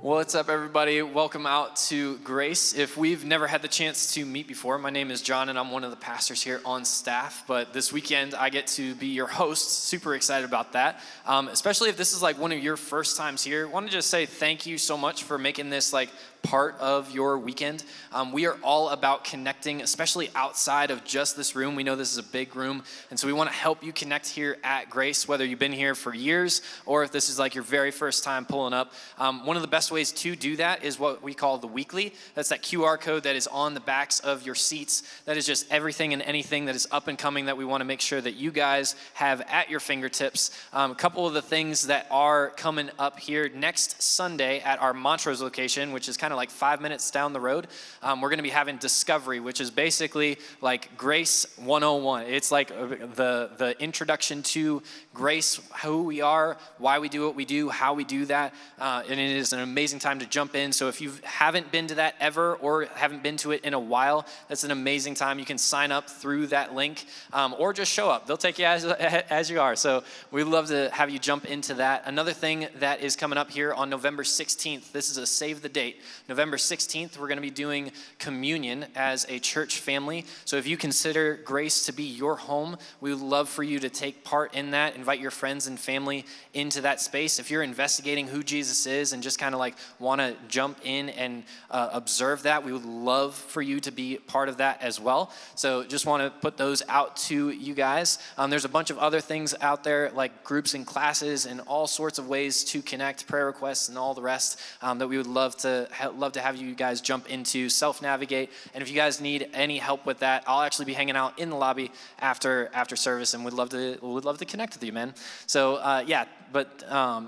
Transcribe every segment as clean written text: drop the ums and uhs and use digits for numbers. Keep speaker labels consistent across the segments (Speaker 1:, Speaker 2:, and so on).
Speaker 1: What's up, everybody? Welcome out to Grace. If we've never had the chance to meet before, my name is John, and I'm one of the pastors here on staff. But this weekend, I get to be your host. Super excited about that. Especially if this is like one of your first times here. I want to just say thank you so much for making this like part of your weekend. We are all about connecting, especially outside of just this room. We know this is a big room, and so we want to help you connect here at Grace, whether you've been here for years or if this is like your very first time pulling up. One of the best ways to do that is what we call the weekly. That's that QR code that is on the backs of your seats. That is just everything and anything that is up and coming that we want to make sure that you guys have at your fingertips. A couple of the things that are coming up here next Sunday at our Montrose location, which is kind of like 5 minutes down the road, we're going to be having Discovery, which is basically like Grace 101. It's like the introduction to Grace, who we are, why we do what we do, how we do that, and it is an amazing time to jump in. So if you haven't been to that ever or haven't been to it in a while, that's an amazing time. You can sign up through that link or just show up. They'll take you as you are. So we'd love to have you jump into that. Another thing that is coming up here on November 16th, this is a save the date. November 16th, we're going to be doing communion as a church family. So if you consider Grace to be your home, we would love for you to take part in that. Invite your friends and family into that space. If you're investigating who Jesus is and just kind of like want to jump in and observe that, we would love for you to be part of that as well. So just want to put those out to you guys. There's a bunch of other things out there like groups and classes and all sorts of ways to connect, prayer requests and all the rest that we would love to have you guys jump into, self-navigate. And if you guys need any help with that, I'll actually be hanging out in the lobby after service, and would love to connect with you, man. So but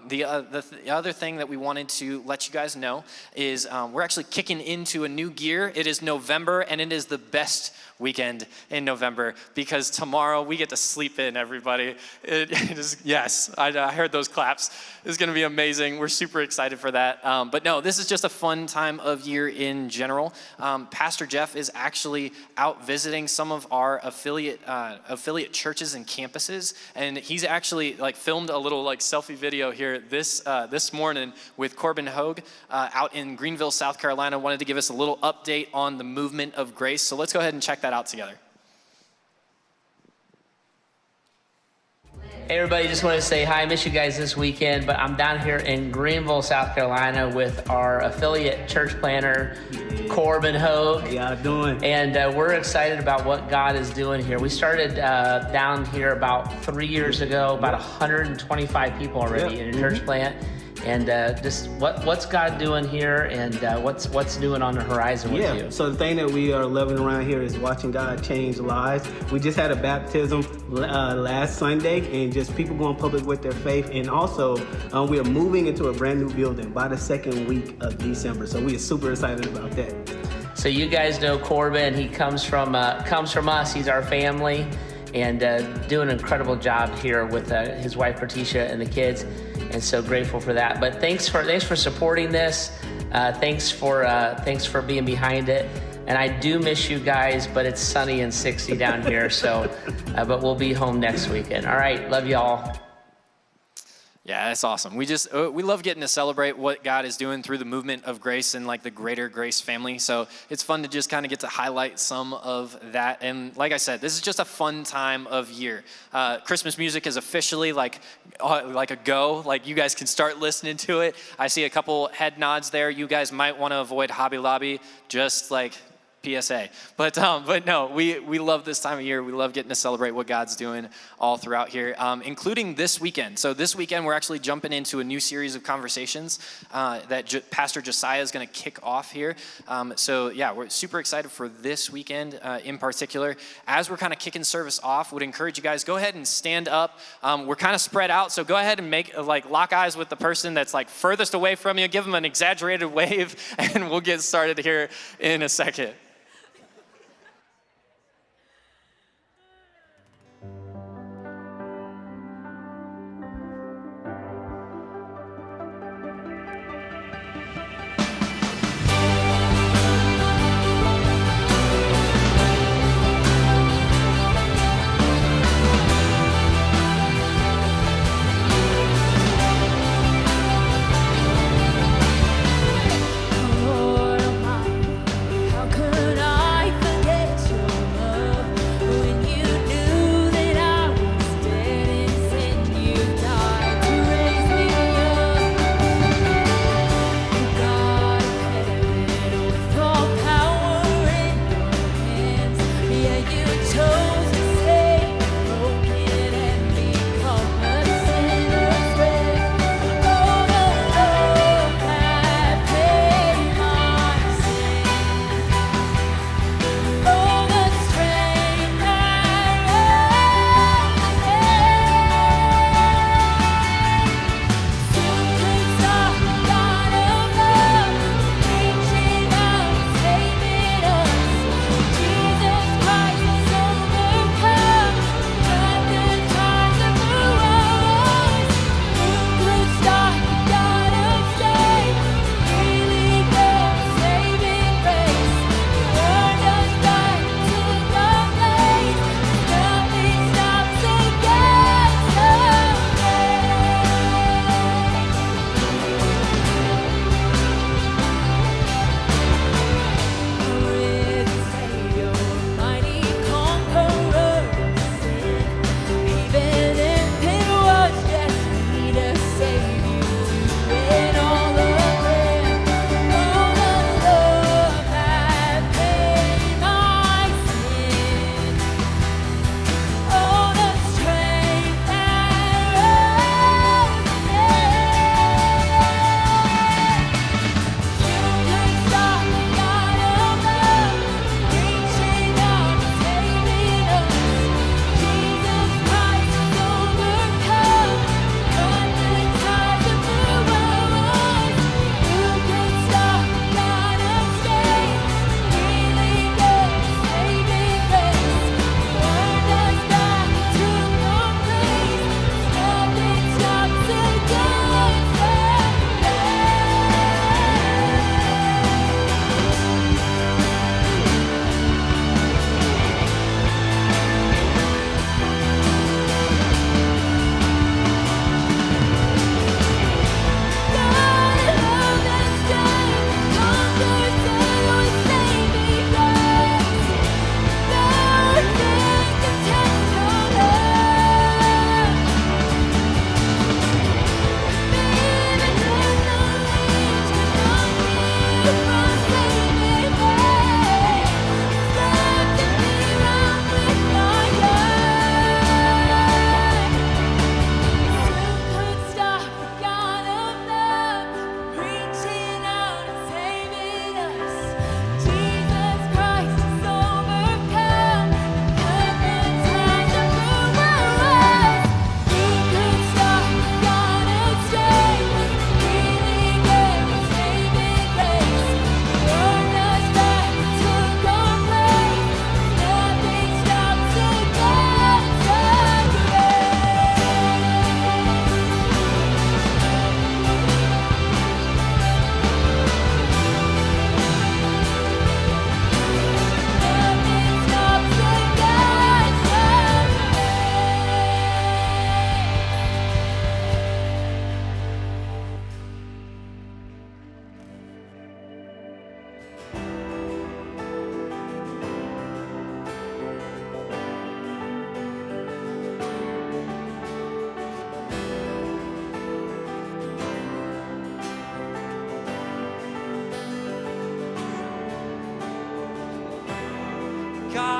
Speaker 1: the other thing that we wanted to let you guys know is we're actually kicking into a new gear. It is November, and it is the best weekend in November because tomorrow we get to sleep in, everybody. It is, yes, I heard those claps. It's going to be amazing. We're super excited for that. But no, this is just a fun time of year in general. Pastor Jeff is actually out visiting some of our affiliate churches and campuses, and he's actually like filmed a little like selfie video here this morning with Corbin Hogue out in Greenville, South Carolina. Wanted to give us a little update on the movement of Grace. So let's go ahead and check that out together.
Speaker 2: Hey everybody, just wanted to say hi. I miss you guys this weekend, but I'm down here in Greenville, South Carolina with our affiliate church planner, Corbin Hogue.
Speaker 3: How y'all doing?
Speaker 2: And we're excited about what God is doing here. We started down here about 3 years ago, about 125 people already in a church plant. And just what's God doing here, and what's doing on the horizon with you?
Speaker 3: So the thing that we are loving around here is watching God change lives. We just had a baptism last Sunday, and just people going public with their faith. And also, we are moving into a brand new building by the second week of December. So we are super excited about that.
Speaker 2: So you guys know Corbin. He comes from us. He's our family, and doing an incredible job here with his wife Berticia and the kids. And so grateful for that. But thanks for supporting this. Thanks for being behind it. And I do miss you guys, but it's sunny and 60 down here. So, but we'll be home next weekend. All right, love y'all.
Speaker 1: Yeah, that's awesome. We love getting to celebrate what God is doing through the movement of Grace and like the greater Grace family. So it's fun to just kind of get to highlight some of that. And like I said, this is just a fun time of year. Christmas music is officially like a go. Like you guys can start listening to it. I see a couple head nods there. You guys might want to avoid Hobby Lobby, just like PSA. But no, we love this time of year. We love getting to celebrate what God's doing all throughout here, including this weekend. So this weekend, we're actually jumping into a new series of conversations that Pastor Josiah is going to kick off here. So yeah, we're super excited for this weekend in particular. As we're kind of kicking service off, would encourage you guys, go ahead and stand up. We're kind of spread out, so go ahead and lock eyes with the person that's like furthest away from you. Give them an exaggerated wave, and we'll get started here in a second.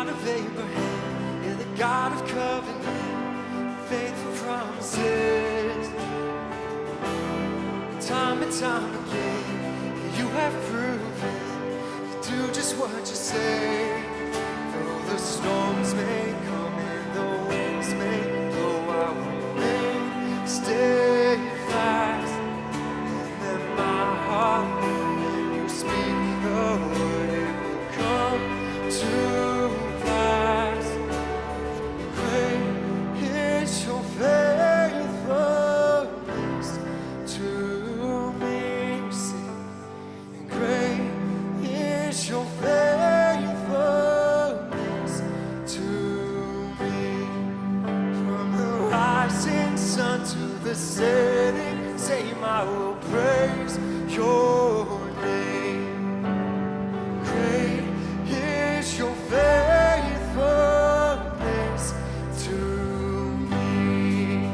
Speaker 4: God of Abraham, you're the God of covenant, faithful promises. Time and time again, you have proven you do just what you say. Though the storms may come and the winds may blow, I will remain steadfast. And then my heart, when you speak the word, it will come to pass. Great is your faithfulness to me. Sing. And great is your faithfulness to me. From the rising sun to the setting, same I will praise your name. Great is your faithfulness to me.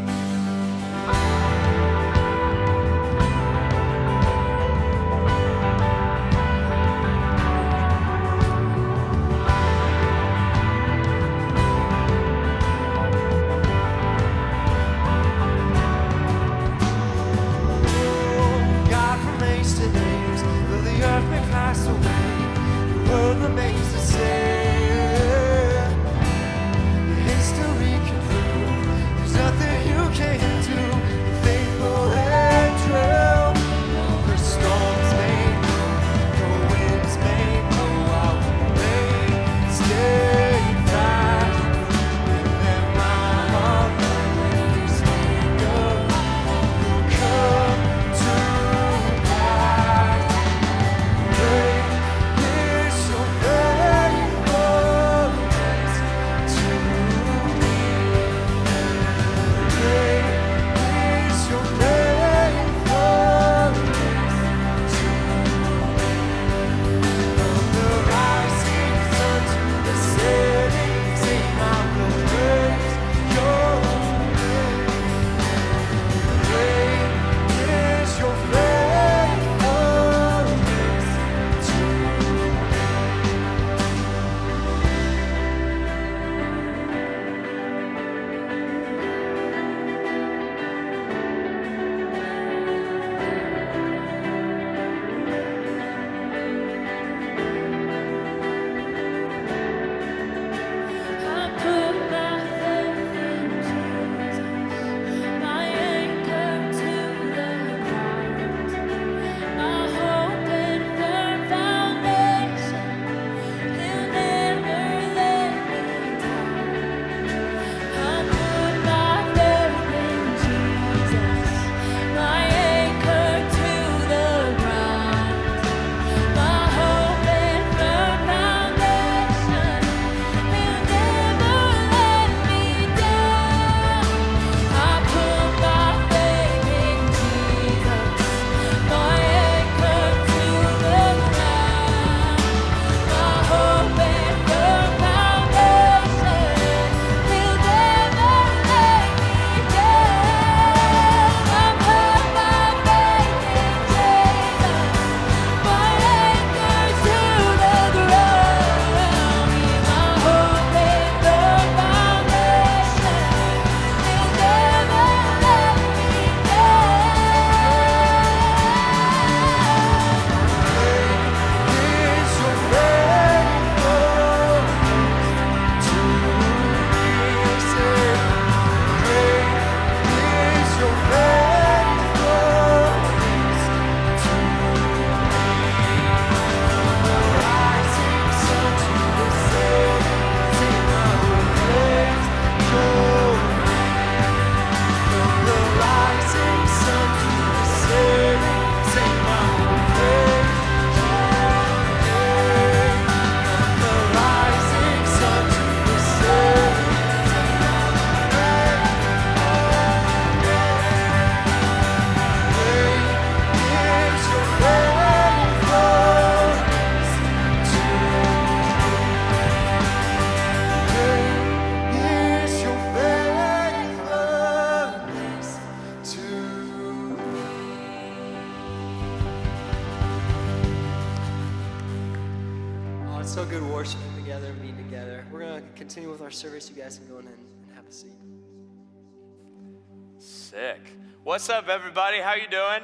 Speaker 5: being together. We're going to continue with our service. You guys can go in and have a seat.
Speaker 6: Sick. What's up, everybody? How you doing?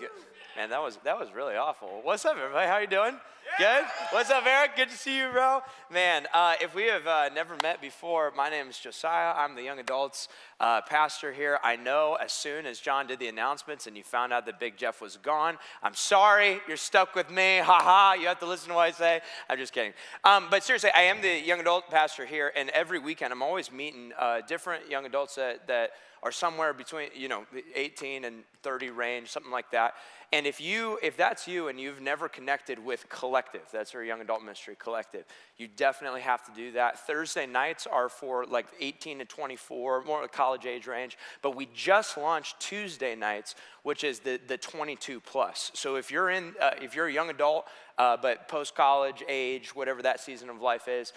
Speaker 6: Good. Man, that was really awful. What's up, everybody? How you doing? Good? What's up, Eric? Good to see you, bro. Man, if we have never met before, my name is Josiah. I'm the young adults pastor here. I know as soon as John did the announcements and you found out that Big Jeff was gone, I'm sorry, you're stuck with me. Ha, you have to listen to what I say. I'm just kidding. But seriously, I am the young adult pastor here, and every weekend I'm always meeting different young adults that are somewhere between, the 18 and 30 range, something like that. And if that's you and you've never connected with Collective, that's our young adult ministry, Collective, you definitely have to do that. Thursday nights are for like 18 to 24, more college age range, but we just launched Tuesday nights, which is the 22 plus. So if you're a young adult, but post-college age, whatever that season of life is,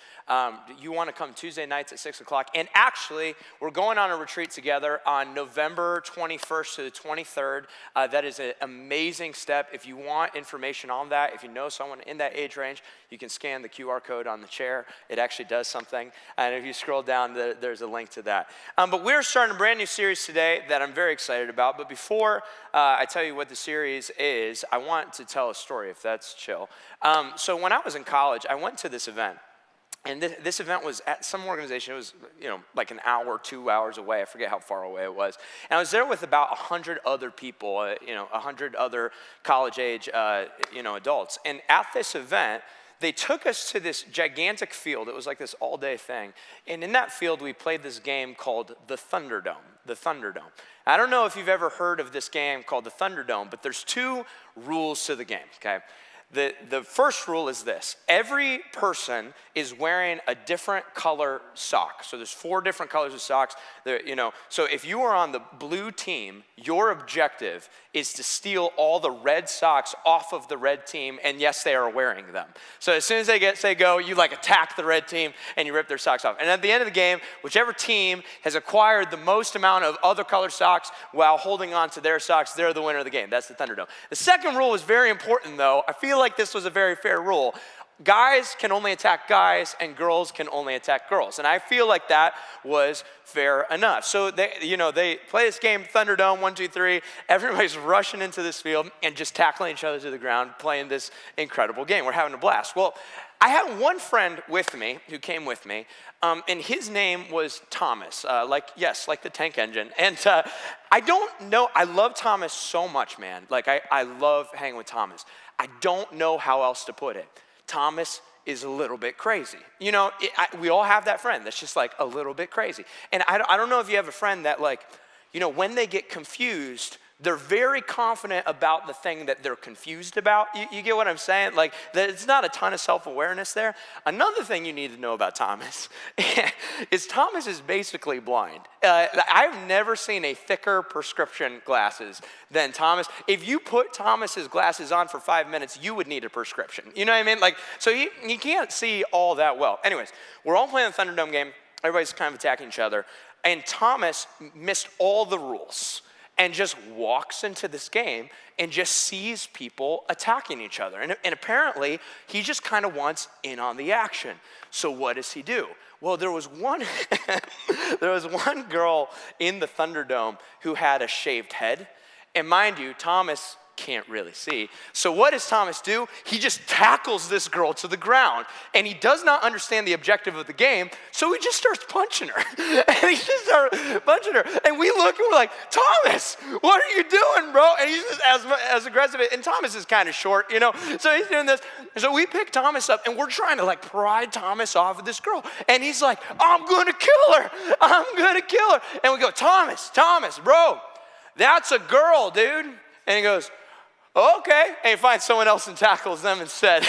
Speaker 6: you want to come Tuesday nights at 6 o'clock. And actually, we're going on a retreat together on November 21st to the 23rd. That is an amazing step. If you want information on that, if you know someone in that age range, you can scan the QR code on the chair. It actually does something. And if you scroll down, there's a link to that. But we're starting a brand new series today that I'm very excited about. But before I tell you what the series is, I want to tell a story, if that's chill. So when I was in college, I went to this event. And this event was at some organization. It was, like an hour, 2 hours away. I forget how far away it was. And I was there with about 100 other people, 100 other college-age, adults. And at this event, they took us to this gigantic field. It was like this all-day thing. And in that field, we played this game called the Thunderdome. The Thunderdome. I don't know if you've ever heard of this game called the Thunderdome, but there's 2 rules to the game, okay? The first rule is this. Every person is wearing a different color sock. So there's 4 different colors of socks. So if you are on the blue team, your objective is to steal all the red socks off of the red team, and yes, they are wearing them. So as soon as they say go, you attack the red team and you rip their socks off. And at the end of the game, whichever team has acquired the most amount of other color socks while holding on to their socks, they're the winner of the game. That's the Thunderdome. The second rule is very important, though. I feel like this was a very fair rule. Guys can only attack guys, and girls can only attack girls. And I feel like that was fair enough. So they play this game, Thunderdome, 1, 2, 3. Everybody's rushing into this field and just tackling each other to the ground, playing this incredible game. We're having a blast. Well, I had one friend with me who came with me, and his name was Thomas, like the tank engine. And I don't know, I love Thomas so much, man. I love hanging with Thomas. I don't know how else to put it. Thomas is a little bit crazy. We all have that friend that's just a little bit crazy. And I don't know if you have a friend that when they get confused, they're very confident about the thing that they're confused about. You get what I'm saying? There's not a ton of self-awareness there. Another thing you need to know about Thomas is Thomas is basically blind. I've never seen a thicker prescription glasses than Thomas. If you put Thomas's glasses on for 5 minutes, you would need a prescription. You know what I mean? So he can't see all that well. Anyways, we're all playing the Thunderdome game. Everybody's kind of attacking each other. And Thomas missed all the rules and just walks into this game and just sees people attacking each other. And apparently, he just kind of wants in on the action. So what does he do? Well, there was one girl in the Thunderdome who had a shaved head. And mind you, Thomas can't really see. So what does Thomas do? He just tackles this girl to the ground. And he does not understand the objective of the game, so he just starts punching her. And we look and we're like, Thomas, what are you doing, bro? And he's just as aggressive. And Thomas is kind of short, So he's doing this. And so we pick Thomas up and we're trying to pry Thomas off of this girl. And he's like, I'm going to kill her. I'm going to kill her. And we go, Thomas, bro, that's a girl, dude. And he goes, okay, and he finds someone else and tackles them instead.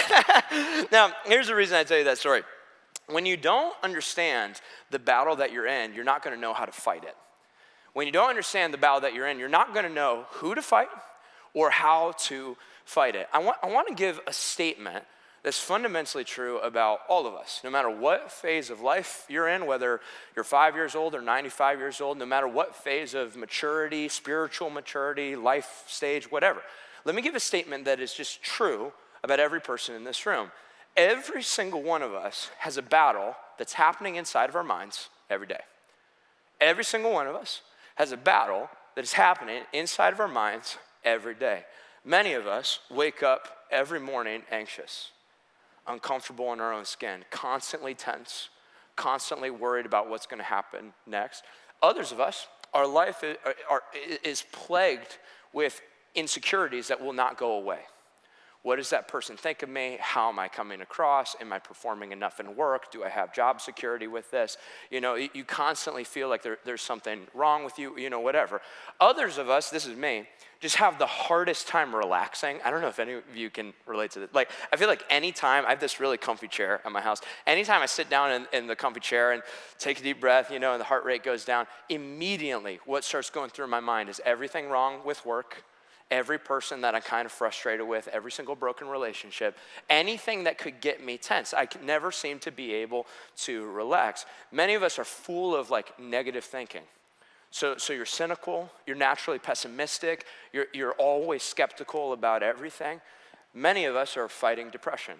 Speaker 6: Now, here's the reason I tell you that story. When you don't understand the battle that you're in, you're not going to know how to fight it. When you don't understand the battle that you're in, you're not going to know who to fight or how to fight it. I want to give a statement that's fundamentally true about all of us. No matter what phase of life you're in, whether you're 5 years old or 95 years old, no matter what phase of maturity, spiritual maturity, life stage, whatever. Let me give a statement that is just true about every person in this room. every single one of us has a battle that's happening inside of our minds every day. Every single one of us has a battle that is happening inside of our minds every day. Many of us wake up every morning anxious, uncomfortable in our own skin, constantly tense, constantly worried about what's going to happen next. Others of us, our life is plagued with insecurities that will not go away. What does that person think of me? How am I coming across? Am I performing enough in work? Do I have job security with this? You know, you constantly feel like there's something wrong with you, you know, whatever. Others of us, this is me, just have the hardest time relaxing. I don't know if any of you can relate to this. Like, I feel like anytime, I have this really comfy chair at my house. Anytime I sit down in the comfy chair and take a deep breath, you know, and the heart rate goes down, immediately what starts going through my mind is everything wrong with work, every person that I'm kind of frustrated with, every single broken relationship, anything that could get me tense. I can never seem to be able to relax. Many of us are full of like negative thinking. So you're cynical, you're naturally pessimistic, you're always skeptical about everything. Many of us are fighting depression.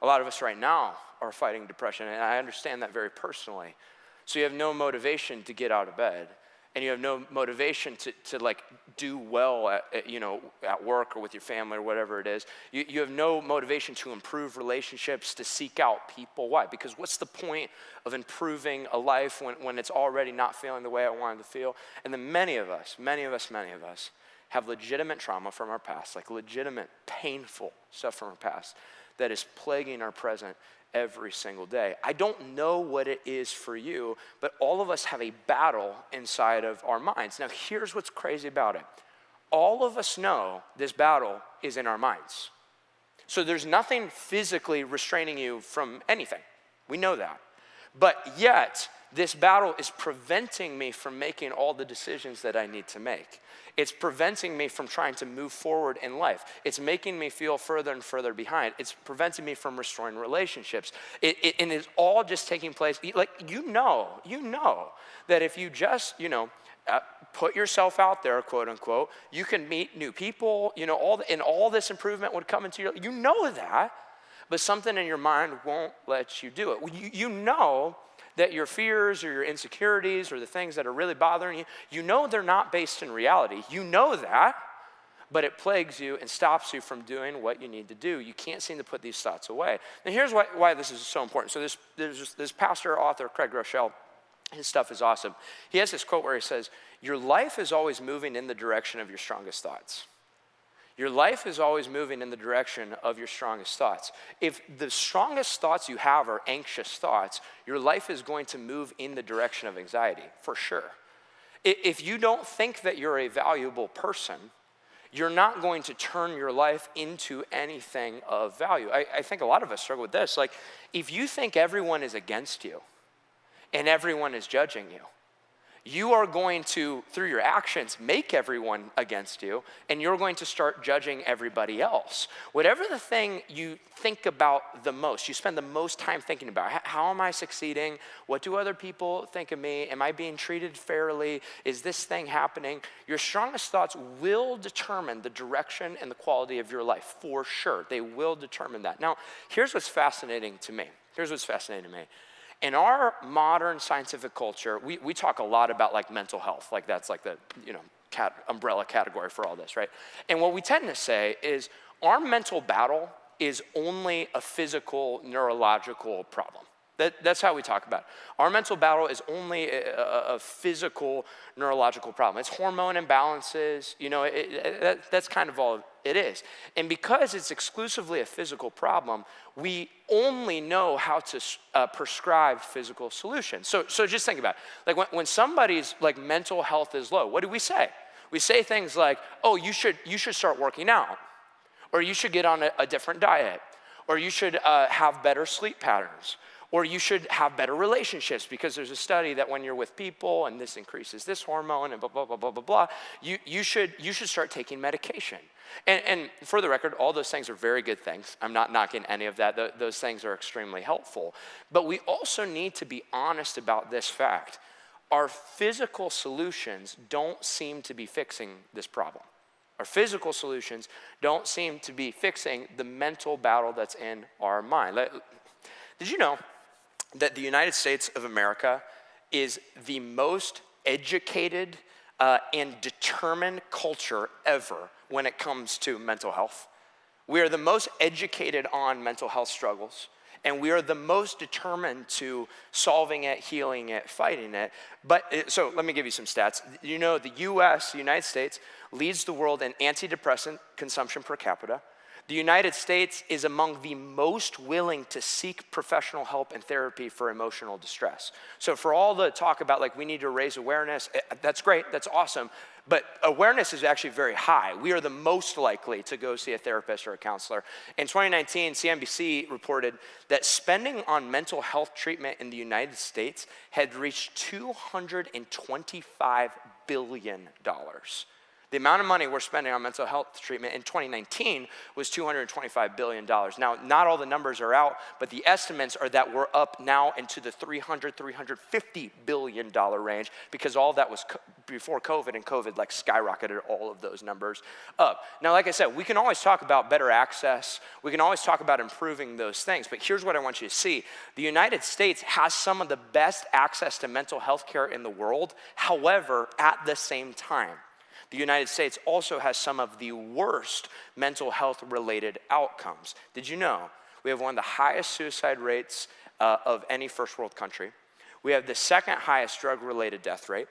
Speaker 6: A lot of us right now are fighting depression, and I understand that very personally. So you have no motivation to get out of bed, and you have no motivation to like do well at work or with your family or whatever it is. You have no motivation to improve relationships, to seek out people. Why? Because what's the point of improving a life when it's already not feeling the way I wanted to feel? And then many of us have legitimate trauma from our past, like legitimate painful stuff from our past that is plaguing our present every single day. I don't know what it is for you, but all of us have a battle inside of our minds. Now, here's what's crazy about it. All of us know this battle is in our minds. So there's nothing physically restraining you from anything. We know that. But yet, this battle is preventing me from making all the decisions that I need to make. It's preventing me from trying to move forward in life. It's making me feel further and further behind. It's preventing me from restoring relationships. And it's all just taking place. Like, you know that if you just, put yourself out there, quote unquote, you can meet new people, all this improvement would come into your life. You know that, but something in your mind won't let you do it. You know that your fears or your insecurities or the things that are really bothering you, they're not based in reality. You know that, but it plagues you and stops you from doing what you need to do. You can't seem to put these thoughts away. And here's why this is so important. So there's this pastor, author, Craig Groeschel, his stuff is awesome. He has this quote where he says, your life is always moving in the direction of your strongest thoughts. Your life is always moving in the direction of your strongest thoughts. If the strongest thoughts you have are anxious thoughts, your life is going to move in the direction of anxiety, for sure. If you don't think that you're a valuable person, you're not going to turn your life into anything of value. I think a lot of us struggle with this. Like, if you think everyone is against you and everyone is judging you, you are going to, through your actions, make everyone against you, and you're going to start judging everybody else. Whatever the thing you think about the most, you spend the most time thinking about, how am I succeeding? What do other people think of me? Am I being treated fairly? Is this thing happening? Your strongest thoughts will determine the direction and the quality of your life, for sure. They will determine that. Now, here's what's fascinating to me. In our modern scientific culture, we talk a lot about like mental health, like that's like the umbrella category for all this, right? And what we tend to say is our mental battle is only a physical, neurological problem. That's how we talk about it. Our mental battle is only a physical, neurological problem. It's hormone imbalances, that's kind of all it is. And because it's exclusively a physical problem, we only know how to prescribe physical solutions. So just think about it. Like when somebody's like mental health is low, what do we say? We say things like, oh, you should start working out, or you should get on a different diet, or you should have better sleep patterns, or you should have better relationships because there's a study that when you're with people and this increases this hormone and blah, blah, blah, blah, blah, blah, you should start taking medication. And for the record, all those things are very good things. I'm not knocking any of that. Those things are extremely helpful. But we also need to be honest about this fact. Our physical solutions don't seem to be fixing this problem. Our physical solutions don't seem to be fixing the mental battle that's in our mind. Did you know that the United States of America is the most educated and determined culture ever when it comes to mental health? We are the most educated on mental health struggles, and we are the most determined to solving it, healing it, fighting it. So let me give you some stats. You know, the United States, leads the world in antidepressant consumption per capita. The United States is among the most willing to seek professional help and therapy for emotional distress. So for all the talk about like we need to raise awareness, that's great, that's awesome, but awareness is actually very high. We are the most likely to go see a therapist or a counselor. In 2019, CNBC reported that spending on mental health treatment in the United States had reached $225 billion. The amount of money we're spending on mental health treatment in 2019 was $225 billion. Now, not all the numbers are out, but the estimates are that we're up now into the $350 billion range because all that was before COVID, and COVID like skyrocketed all of those numbers up. Now, like I said, we can always talk about better access. We can always talk about improving those things, but here's what I want you to see. The United States has some of the best access to mental health care in the world. However, at the same time, the United States also has some of the worst mental health related outcomes. Did you know we have one of the highest suicide rates of any first world country? We have the second highest drug related death rate.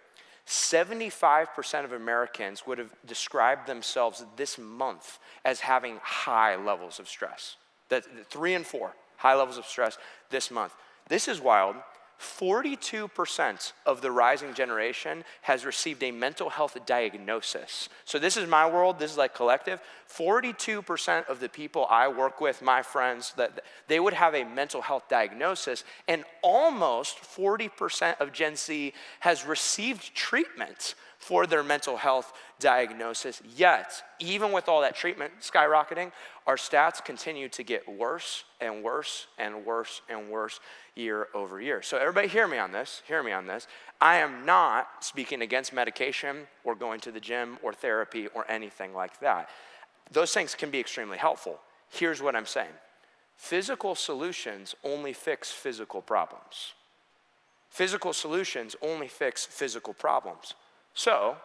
Speaker 6: 75% of Americans would have described themselves this month as having high levels of stress. 3 and 4, high levels of stress this month. This is wild. 42% of the rising generation has received a mental health diagnosis. So this is my world, this is like collective. 42% of the people I work with, my friends, that they would have a mental health diagnosis, and almost 40% of Gen Z has received treatment for their mental health diagnosis. Yet, even with all that treatment skyrocketing, our stats continue to get worse and worse and worse and worse year over year. So everybody hear me on this. I am not speaking against medication or going to the gym or therapy or anything like that. Those things can be extremely helpful. Here's what I'm saying. Physical solutions only fix physical problems. Physical solutions only fix physical problems. So,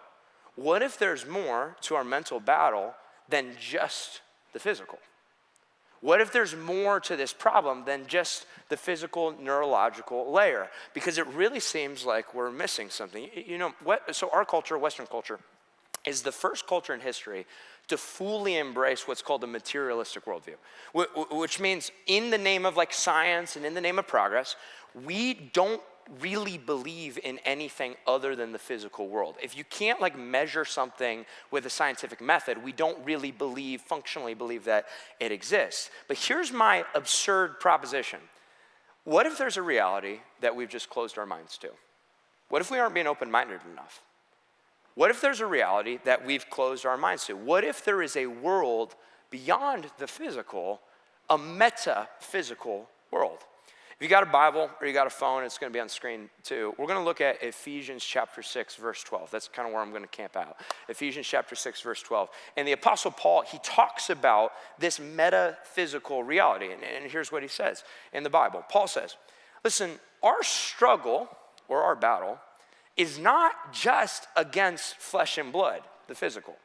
Speaker 6: what if there's more to our mental battle than just the physical? What if there's more to this problem than just the physical neurological layer? Because it really seems like we're missing something. You know, so our culture, Western culture, is the first culture in history to fully embrace what's called the materialistic worldview, which means in the name of like science and in the name of progress, we don't really believe in anything other than the physical world. If you can't like measure something with a scientific method, we don't really functionally believe that it exists. But here's my absurd proposition. What if there's a reality that we've just closed our minds to? What if we aren't being open-minded enough? What if there's a reality that we've closed our minds to? What if there is a world beyond the physical, a metaphysical world? If you got a Bible or you got a phone, it's going to be on the screen too. We're going to look at Ephesians chapter 6, verse 12. That's kind of where I'm going to camp out. Ephesians chapter 6, verse 12. And the Apostle Paul, he talks about this metaphysical reality. And here's what he says in the Bible. Paul says, listen, our struggle or our battle is not just against flesh and blood, the physical,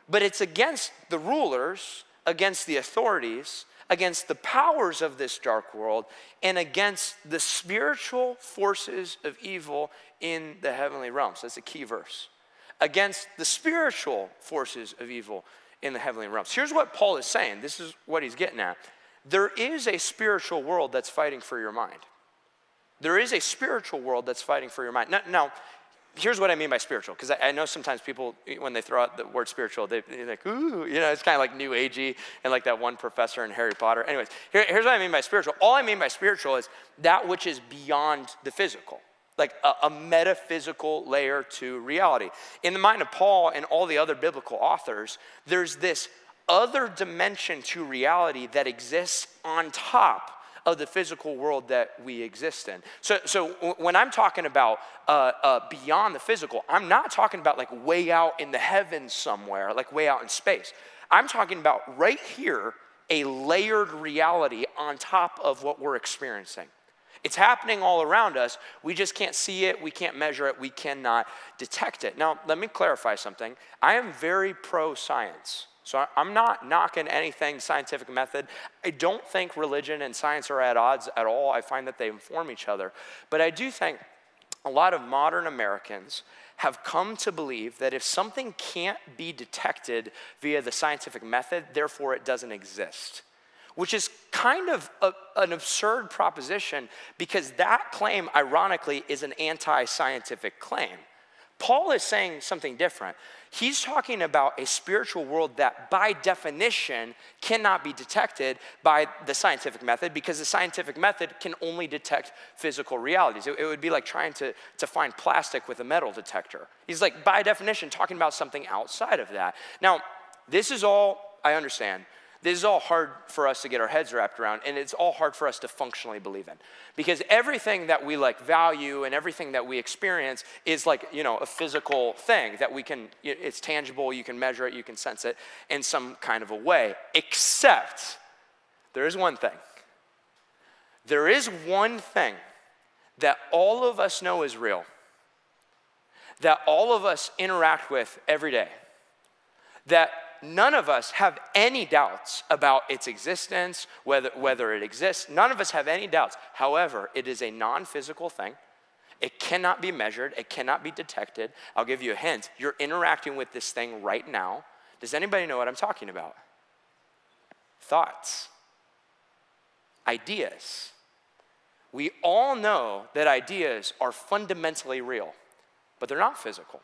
Speaker 6: but it's against the rulers, against the authorities, against the powers of this dark world, and against the spiritual forces of evil in the heavenly realms. That's a key verse. Against the spiritual forces of evil in the heavenly realms. Here's what Paul is saying. This is what he's getting at. There is a spiritual world that's fighting for your mind. There is a spiritual world that's fighting for your mind. Now, here's what I mean by spiritual, because I know sometimes people, when they throw out the word spiritual, they're like, ooh, you know, it's kind of like new agey and like that one professor in Harry Potter. Anyways, here's what I mean by spiritual. All I mean by spiritual is that which is beyond the physical, like a metaphysical layer to reality. In the mind of Paul and all the other biblical authors, there's this other dimension to reality that exists on top of the physical world that we exist in. So when I'm talking about beyond the physical, I'm not talking about like way out in the heavens somewhere, like way out in space. I'm talking about right here, a layered reality on top of what we're experiencing. It's happening all around us. We just can't see it. We can't measure it. We cannot detect it. Now, let me clarify something. I am very pro-science. So I'm not knocking anything scientific method. I don't think religion and science are at odds at all. I find that they inform each other. But I do think a lot of modern Americans have come to believe that if something can't be detected via the scientific method, therefore it doesn't exist. Which is kind of an absurd proposition because that claim, ironically, is an anti-scientific claim. Paul is saying something different. He's talking about a spiritual world that by definition cannot be detected by the scientific method because the scientific method can only detect physical realities. It would be like trying to find plastic with a metal detector. He's like, by definition, talking about something outside of that. Now, this is all, I understand, this is all hard for us to get our heads wrapped around, and it's all hard for us to functionally believe in. Because everything that we like value and everything that we experience is like, a physical thing that we can, it's tangible, you can measure it, you can sense it in some kind of a way. Except, there is one thing. There is one thing that all of us know is real, that all of us interact with every day, that none of us have any doubts about its existence, whether it exists. None of us have any doubts. However, it is a non-physical thing. It cannot be measured. It cannot be detected. I'll give you a hint. You're interacting with this thing right now. Does anybody know what I'm talking about? Thoughts. Ideas. We all know that ideas are fundamentally real, but they're not physical.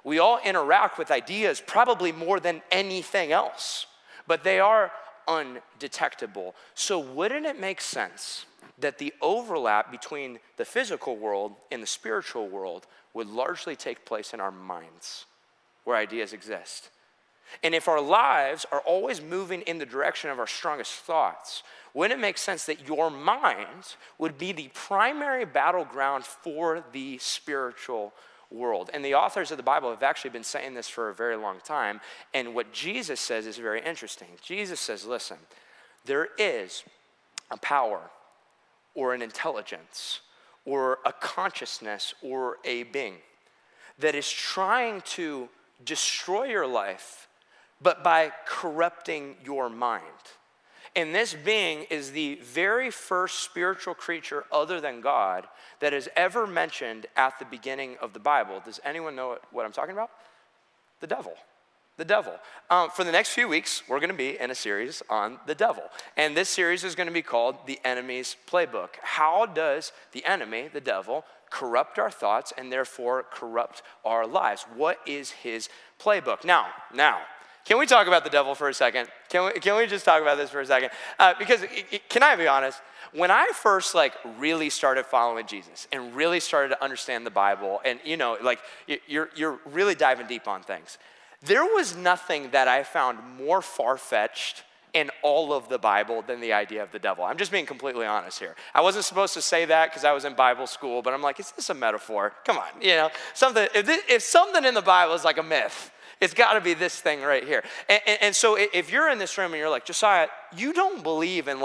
Speaker 6: We all interact with ideas probably more than anything else, but they are undetectable. So wouldn't it make sense that the overlap between the physical world and the spiritual world would largely take place in our minds, where ideas exist? And if our lives are always moving in the direction of our strongest thoughts, wouldn't it make sense that your mind would be the primary battleground for the spiritual world? And the authors of the Bible have actually been saying this for a very long time. And what Jesus says is very interesting. Jesus says, listen, there is a power or an intelligence or a consciousness or a being that is trying to destroy your life, but by corrupting your mind. And this being is the very first spiritual creature other than God that is ever mentioned at the beginning of the Bible. Does anyone know what I'm talking about? The devil. The devil. For the next few weeks, we're going to be in a series on the devil. And this series is going to be called The Enemy's Playbook. How does the enemy, the devil, corrupt our thoughts and therefore corrupt our lives? What is his playbook? Now, can we talk about the devil for a second? Can we just talk about this for a second? Because can I be honest? When I first really started following Jesus and really started to understand the Bible, and you're really diving deep on things, there was nothing that I found more far-fetched in all of the Bible than the idea of the devil. I'm just being completely honest here. I wasn't supposed to say that because I was in Bible school, but I'm like, is this a metaphor? Come on, something. If something in the Bible is like a myth, it's got to be this thing right here. And so if you're in this room and you're like, Josiah, you don't believe in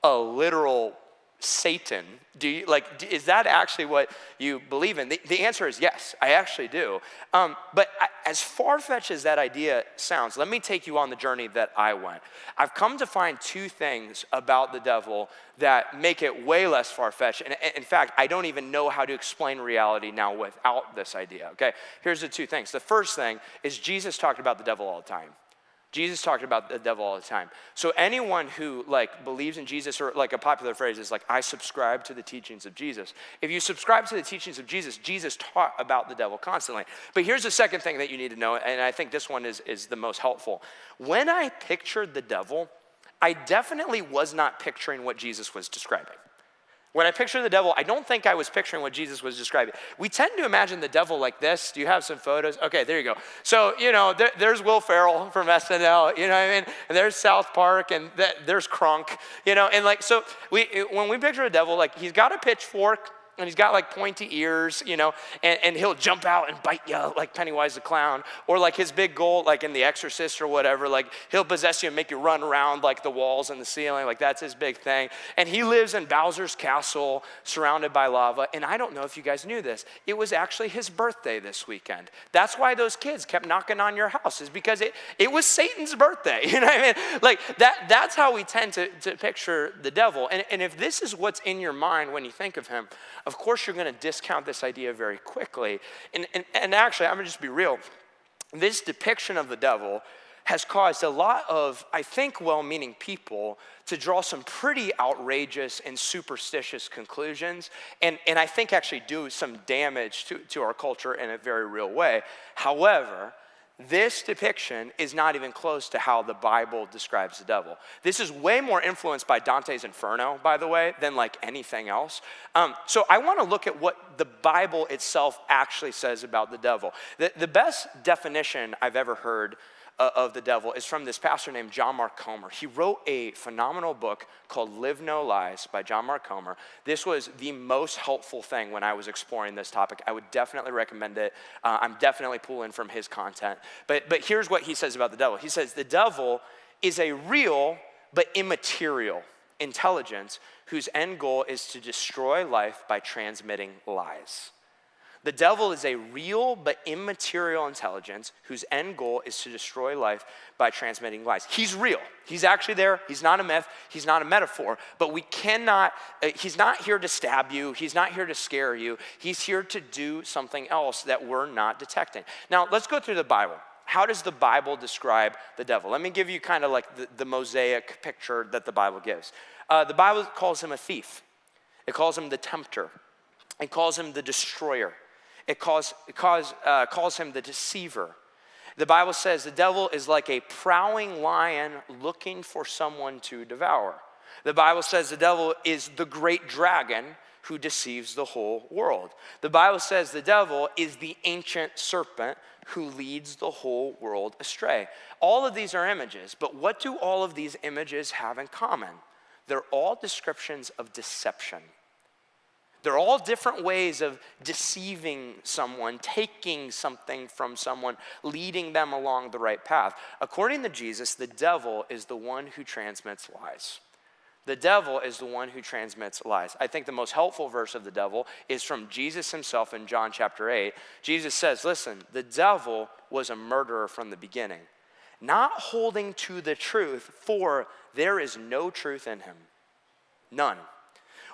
Speaker 6: a literal Satan, do you? Is that actually what you believe in? The answer is yes, I actually do. But as far-fetched as that idea sounds, let me take you on the journey that I went. I've come to find two things about the devil that make it way less far-fetched. And in fact, I don't even know how to explain reality now without this idea, okay? Here's the two things. The first thing is Jesus talked about the devil all the time. Jesus talked about the devil all the time. So anyone who believes in Jesus, or a popular phrase is I subscribe to the teachings of Jesus. If you subscribe to the teachings of Jesus, Jesus taught about the devil constantly. But here's the second thing that you need to know, and I think this one is the most helpful. When I pictured the devil, I definitely was not picturing what Jesus was describing. When I picture the devil, I don't think I was picturing what Jesus was describing. We tend to imagine the devil like this. Do you have some photos? Okay, there you go. So, there's Will Ferrell from SNL, you know what I mean? And there's South Park, and there's Crunk, and so when we picture a devil, like he's got a pitchfork, and he's got like pointy ears, and he'll jump out and bite you like Pennywise the Clown. Or like his big goal, like in The Exorcist or whatever, like he'll possess you and make you run around like the walls and the ceiling, like that's his big thing. And he lives in Bowser's castle surrounded by lava. And I don't know if you guys knew this, it was actually his birthday this weekend. That's why those kids kept knocking on your house, is because it was Satan's birthday, you know what I mean? Like that's how we tend to picture the devil. And if this is what's in your mind when you think of him, of course, you're going to discount this idea very quickly. And actually, I'm going to just be real. This depiction of the devil has caused a lot of, I think, well-meaning people to draw some pretty outrageous and superstitious conclusions, and I think actually do some damage to our culture in a very real way. However, this depiction is not even close to how the Bible describes the devil. This is way more influenced by Dante's Inferno, by the way, than like anything else. So I want to look at what the Bible itself actually says about the devil. The best definition I've ever heard of the devil is from this pastor named John Mark Comer. He wrote a phenomenal book called Live No Lies by John Mark Comer. This was the most helpful thing when I was exploring this topic. I would definitely recommend it. I'm definitely pulling from his content. But here's what he says about the devil. He says, the devil is a real but immaterial intelligence whose end goal is to destroy life by transmitting lies. The devil is a real but immaterial intelligence whose end goal is to destroy life by transmitting lies. He's real. He's actually there. He's not a myth. He's not a metaphor. But we cannot, he's not here to stab you. He's not here to scare you. He's here to do something else that we're not detecting. Now, let's go through the Bible. How does the Bible describe the devil? Let me give you kind of like the mosaic picture that the Bible gives. The Bible calls him a thief. It calls him the tempter. It calls him the destroyer. It calls him the deceiver. The Bible says the devil is like a prowling lion looking for someone to devour. The Bible says the devil is the great dragon who deceives the whole world. The Bible says the devil is the ancient serpent who leads the whole world astray. All of these are images, but what do all of these images have in common? They're all descriptions of deception. They're all different ways of deceiving someone, taking something from someone, leading them along the right path. According to Jesus, the devil is the one who transmits lies. The devil is the one who transmits lies. I think the most helpful verse of the devil is from Jesus himself in John chapter 8. Jesus says, listen, the devil was a murderer from the beginning, not holding to the truth, for there is no truth in him. None.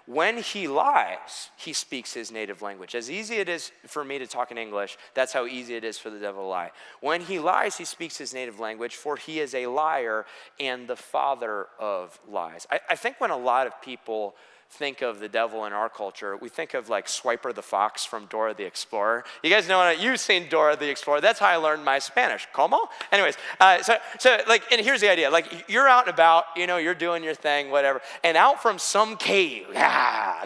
Speaker 6: When he lies, he speaks his native language. As easy it is for me to talk in English, that's how easy it is for the devil to lie. When he lies, he speaks his native language, for he is a liar and the father of lies. I think when a lot of people think of the devil in our culture, we think of like Swiper the Fox from Dora the Explorer. You guys know, you've seen Dora the Explorer. That's how I learned my Spanish. ¿Cómo? Anyways, so like, and here's the idea. Like, you're out and about, you're doing your thing, whatever, and out from some cave,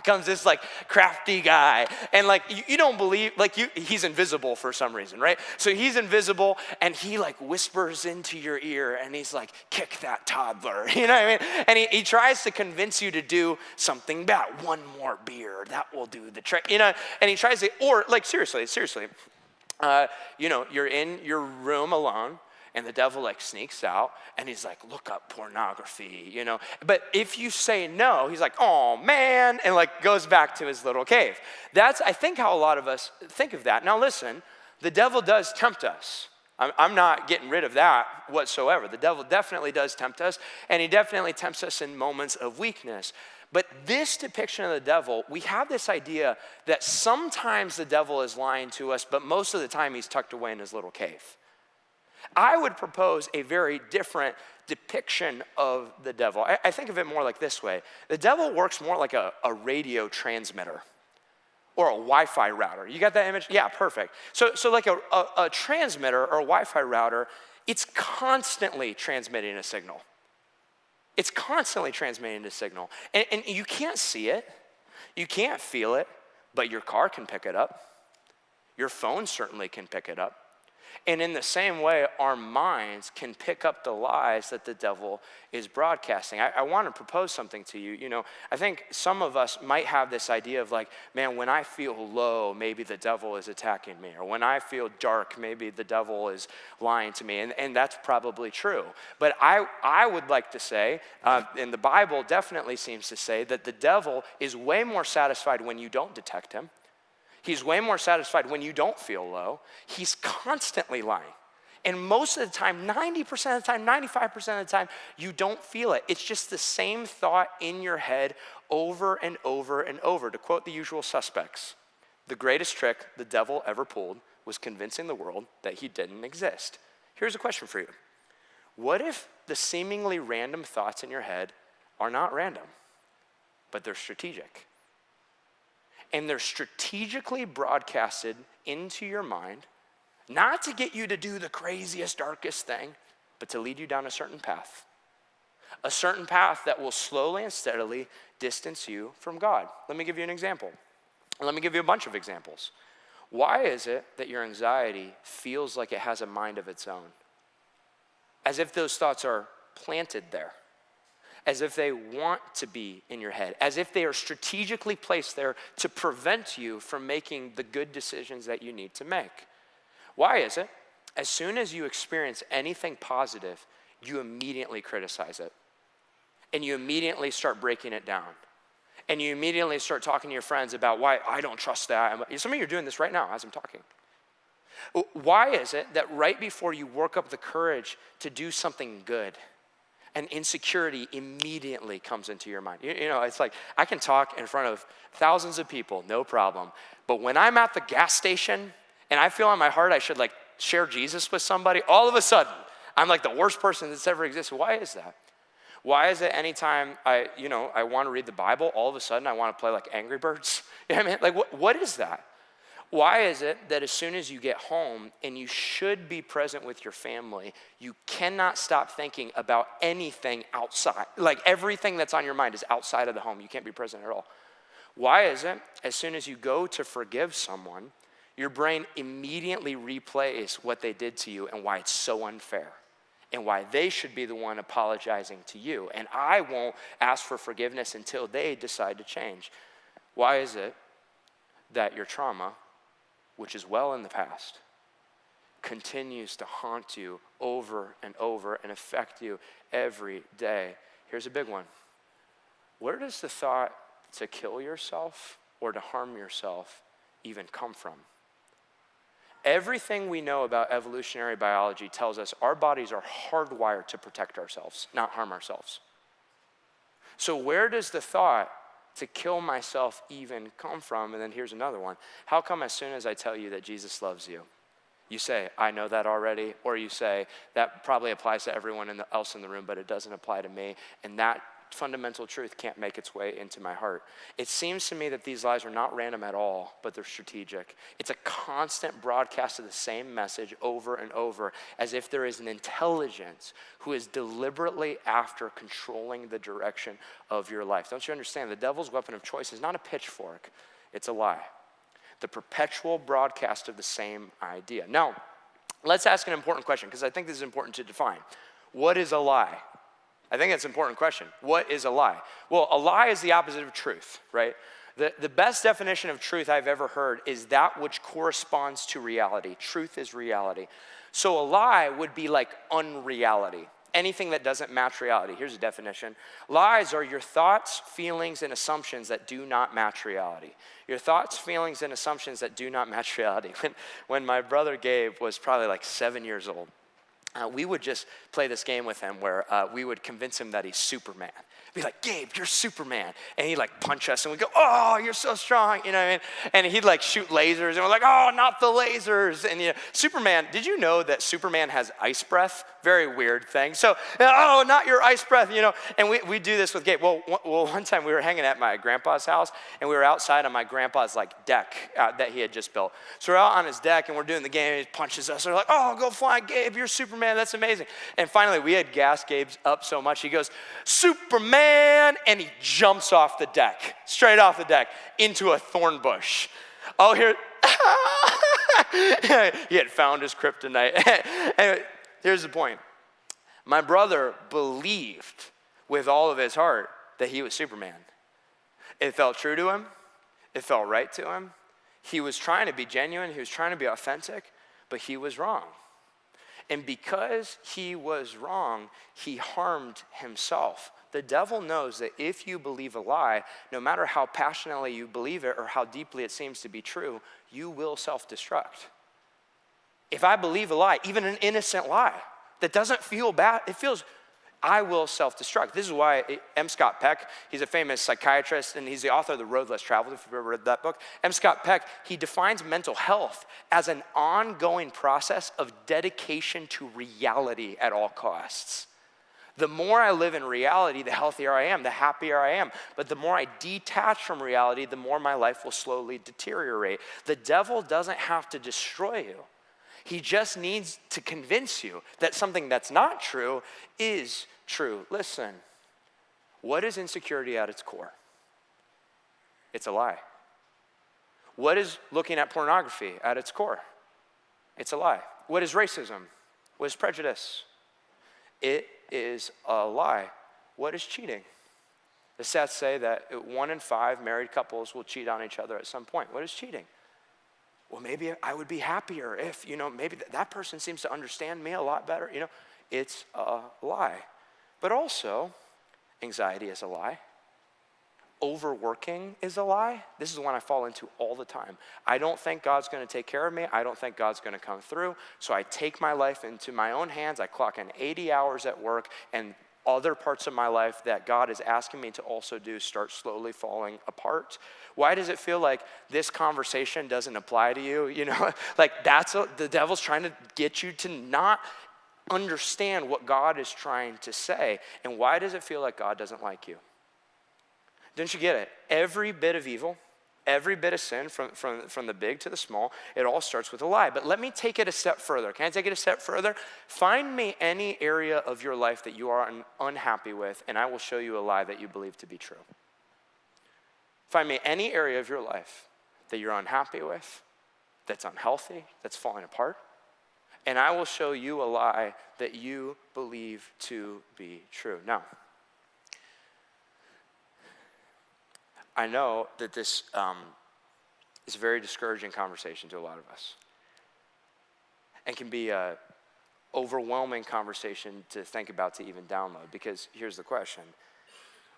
Speaker 6: comes this like crafty guy, and like, you don't believe, like he's invisible for some reason, right? So he's invisible, and he like whispers into your ear, and he's like, kick that toddler, you know what I mean? And he tries to convince you to do something bad. One more beer, that will do the trick, and he tries to, or like seriously, you're in your room alone, and the devil like sneaks out, and he's like, look up pornography, But if you say no, he's like, oh man, and like goes back to his little cave. That's, I think, how a lot of us think of that. Now listen, the devil does tempt us. I'm not getting rid of that whatsoever. The devil definitely does tempt us, and he definitely tempts us in moments of weakness. But this depiction of the devil, we have this idea that sometimes the devil is lying to us, but most of the time he's tucked away in his little cave. I would propose a very different depiction of the devil. I think of it more like this way. The devil works more like a radio transmitter or a Wi-Fi router. You got that image? Yeah, perfect. So like a transmitter or a Wi-Fi router, it's constantly transmitting a signal. It's constantly transmitting a signal. And you can't see it. You can't feel it, but your car can pick it up. Your phone certainly can pick it up. And in the same way, our minds can pick up the lies that the devil is broadcasting. I want to propose something to you. You know, I think some of us might have this idea of like, man, when I feel low, maybe the devil is attacking me. Or when I feel dark, maybe the devil is lying to me. And that's probably true. But I would like to say, and the Bible definitely seems to say, that the devil is way more satisfied when you don't detect him. He's way more satisfied when you don't feel low. He's constantly lying. And most of the time, 90% of the time, 95% of the time, you don't feel it. It's just the same thought in your head over and over and over. To quote the usual suspects, the greatest trick the devil ever pulled was convincing the world that he didn't exist. Here's a question for you. What if the seemingly random thoughts in your head are not random, but they're strategic? And they're strategically broadcasted into your mind, not to get you to do the craziest, darkest thing, but to lead you down a certain path that will slowly and steadily distance you from God. Let me give you an example. Let me give you a bunch of examples. Why is it that your anxiety feels like it has a mind of its own? As if those thoughts are planted there. As if they want to be in your head, as if they are strategically placed there to prevent you from making the good decisions that you need to make. Why is it? As soon as you experience anything positive, you immediately criticize it. And you immediately start breaking it down. And you immediately start talking to your friends about why I don't trust that. Some of you are doing this right now as I'm talking. Why is it that right before you work up the courage to do something good, and insecurity immediately comes into your mind? You know, it's like, I can talk in front of thousands of people, no problem. But when I'm at the gas station and I feel in my heart I should like share Jesus with somebody, all of a sudden, I'm like the worst person that's ever existed. Why is that? Why is it anytime I want to read the Bible, all of a sudden I want to play like Angry Birds? You know what I mean? Like, what is that? Why is it that as soon as you get home and you should be present with your family, you cannot stop thinking about anything outside? Like everything that's on your mind is outside of the home. You can't be present at all. Why is it as soon as you go to forgive someone, your brain immediately replays what they did to you and why it's so unfair and why they should be the one apologizing to you, and I won't ask for forgiveness until they decide to change? Why is it that your trauma, which is well in the past, continues to haunt you over and over and affect you every day? Here's a big one. Where does the thought to kill yourself or to harm yourself even come from? Everything we know about evolutionary biology tells us our bodies are hardwired to protect ourselves, not harm ourselves. So where does the thought to kill myself even come from? And then here's another one. How come as soon as I tell you that Jesus loves you, you say, I know that already, or you say, that probably applies to everyone else in the room, but it doesn't apply to me, and that fundamental truth can't make its way into my heart? It seems to me that these lies are not random at all, but they're strategic. It's a constant broadcast of the same message over and over, as if there is an intelligence who is deliberately after controlling the direction of your life. Don't you understand? The devil's weapon of choice is not a pitchfork, it's a lie. The perpetual broadcast of the same idea. Now, let's ask an important question, because I think this is important to define. What is a lie? I think that's an important question. What is a lie? Well, a lie is the opposite of truth, right? The best definition of truth I've ever heard is that which corresponds to reality. Truth is reality. So a lie would be like unreality. Anything that doesn't match reality. Here's a definition. Lies are your thoughts, feelings, and assumptions that do not match reality. Your thoughts, feelings, and assumptions that do not match reality. When my brother Gabe was probably like 7 years old, we would just play this game with him where we would convince him that he's Superman. Be like, Gabe, you're Superman. And he'd like punch us and we'd go, oh, you're so strong, you know what I mean? And he'd like shoot lasers and we're like, oh, not the lasers. And you know, Superman, did you know that Superman has ice breath? Very weird thing. So, oh, not your ice breath, you know. And we do this with Gabe. Well, one time we were hanging at my grandpa's house and we were outside on my grandpa's like deck that he had just built. So we're out on his deck and we're doing the game and he punches us. And we're like, oh, go fly, Gabe, you're Superman. Superman, that's amazing. And finally, we had gassed Gabe up so much, he goes, Superman, and he jumps off the deck, straight off the deck, into a thorn bush. Oh, here, he had found his kryptonite. Anyway, here's the point. My brother believed with all of his heart that he was Superman. It felt true to him. It felt right to him. He was trying to be genuine. He was trying to be authentic, but he was wrong. And because he was wrong, he harmed himself. The devil knows that if you believe a lie, no matter how passionately you believe it or how deeply it seems to be true, you will self-destruct. If I believe a lie, even an innocent lie that doesn't feel bad, I will self-destruct. This is why M. Scott Peck, he's a famous psychiatrist, and he's the author of The Road Less Traveled, if you've ever read that book. M. Scott Peck, he defines mental health as an ongoing process of dedication to reality at all costs. The more I live in reality, the healthier I am, the happier I am. But the more I detach from reality, the more my life will slowly deteriorate. The devil doesn't have to destroy you. He just needs to convince you that something that's not true is true. Listen, what is insecurity at its core? It's a lie. What is looking at pornography at its core? It's a lie. What is racism? What is prejudice? It is a lie. What is cheating? The stats say that 1 in 5 married couples will cheat on each other at some point. What is cheating? Well, maybe I would be happier if, maybe that person seems to understand me a lot better. It's a lie. But also, anxiety is a lie. Overworking is a lie. This is one I fall into all the time. I don't think God's going to take care of me. I don't think God's going to come through. So I take my life into my own hands. I clock in 80 hours at work, and other parts of my life that God is asking me to also do start slowly falling apart. Why does it feel like this conversation doesn't apply to you? The devil's trying to get you to not understand what God is trying to say. And why does it feel like God doesn't like you? Don't you get it? Every bit of evil, every bit of sin, from the big to the small, it all starts with a lie. But let me take it a step further. Can I take it a step further? Find me any area of your life that you are unhappy with, and I will show you a lie that you believe to be true. Find me any area of your life that you're unhappy with, that's unhealthy, that's falling apart, and I will show you a lie that you believe to be true. Now, I know that this is a very discouraging conversation to a lot of us, and can be an overwhelming conversation to think about, to even download, because here's the question.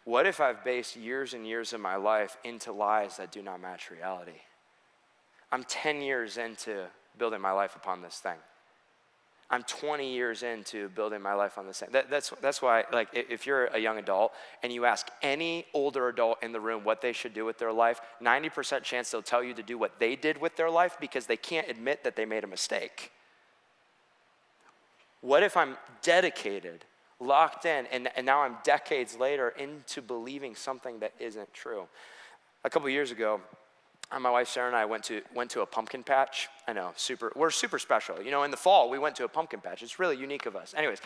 Speaker 6: What if I've based years and years of my life into lies that do not match reality? I'm 10 years into building my life upon this thing. I'm 20 years into building my life on this thing. That's why, if you're a young adult and you ask any older adult in the room what they should do with their life, 90% chance they'll tell you to do what they did with their life because they can't admit that they made a mistake. What if I'm dedicated, locked in, and now I'm decades later into believing something that isn't true? A couple years ago, my wife Sarah and I went to a pumpkin patch. I know, we're super special. In the fall, we went to a pumpkin patch. It's really unique of us. Anyways,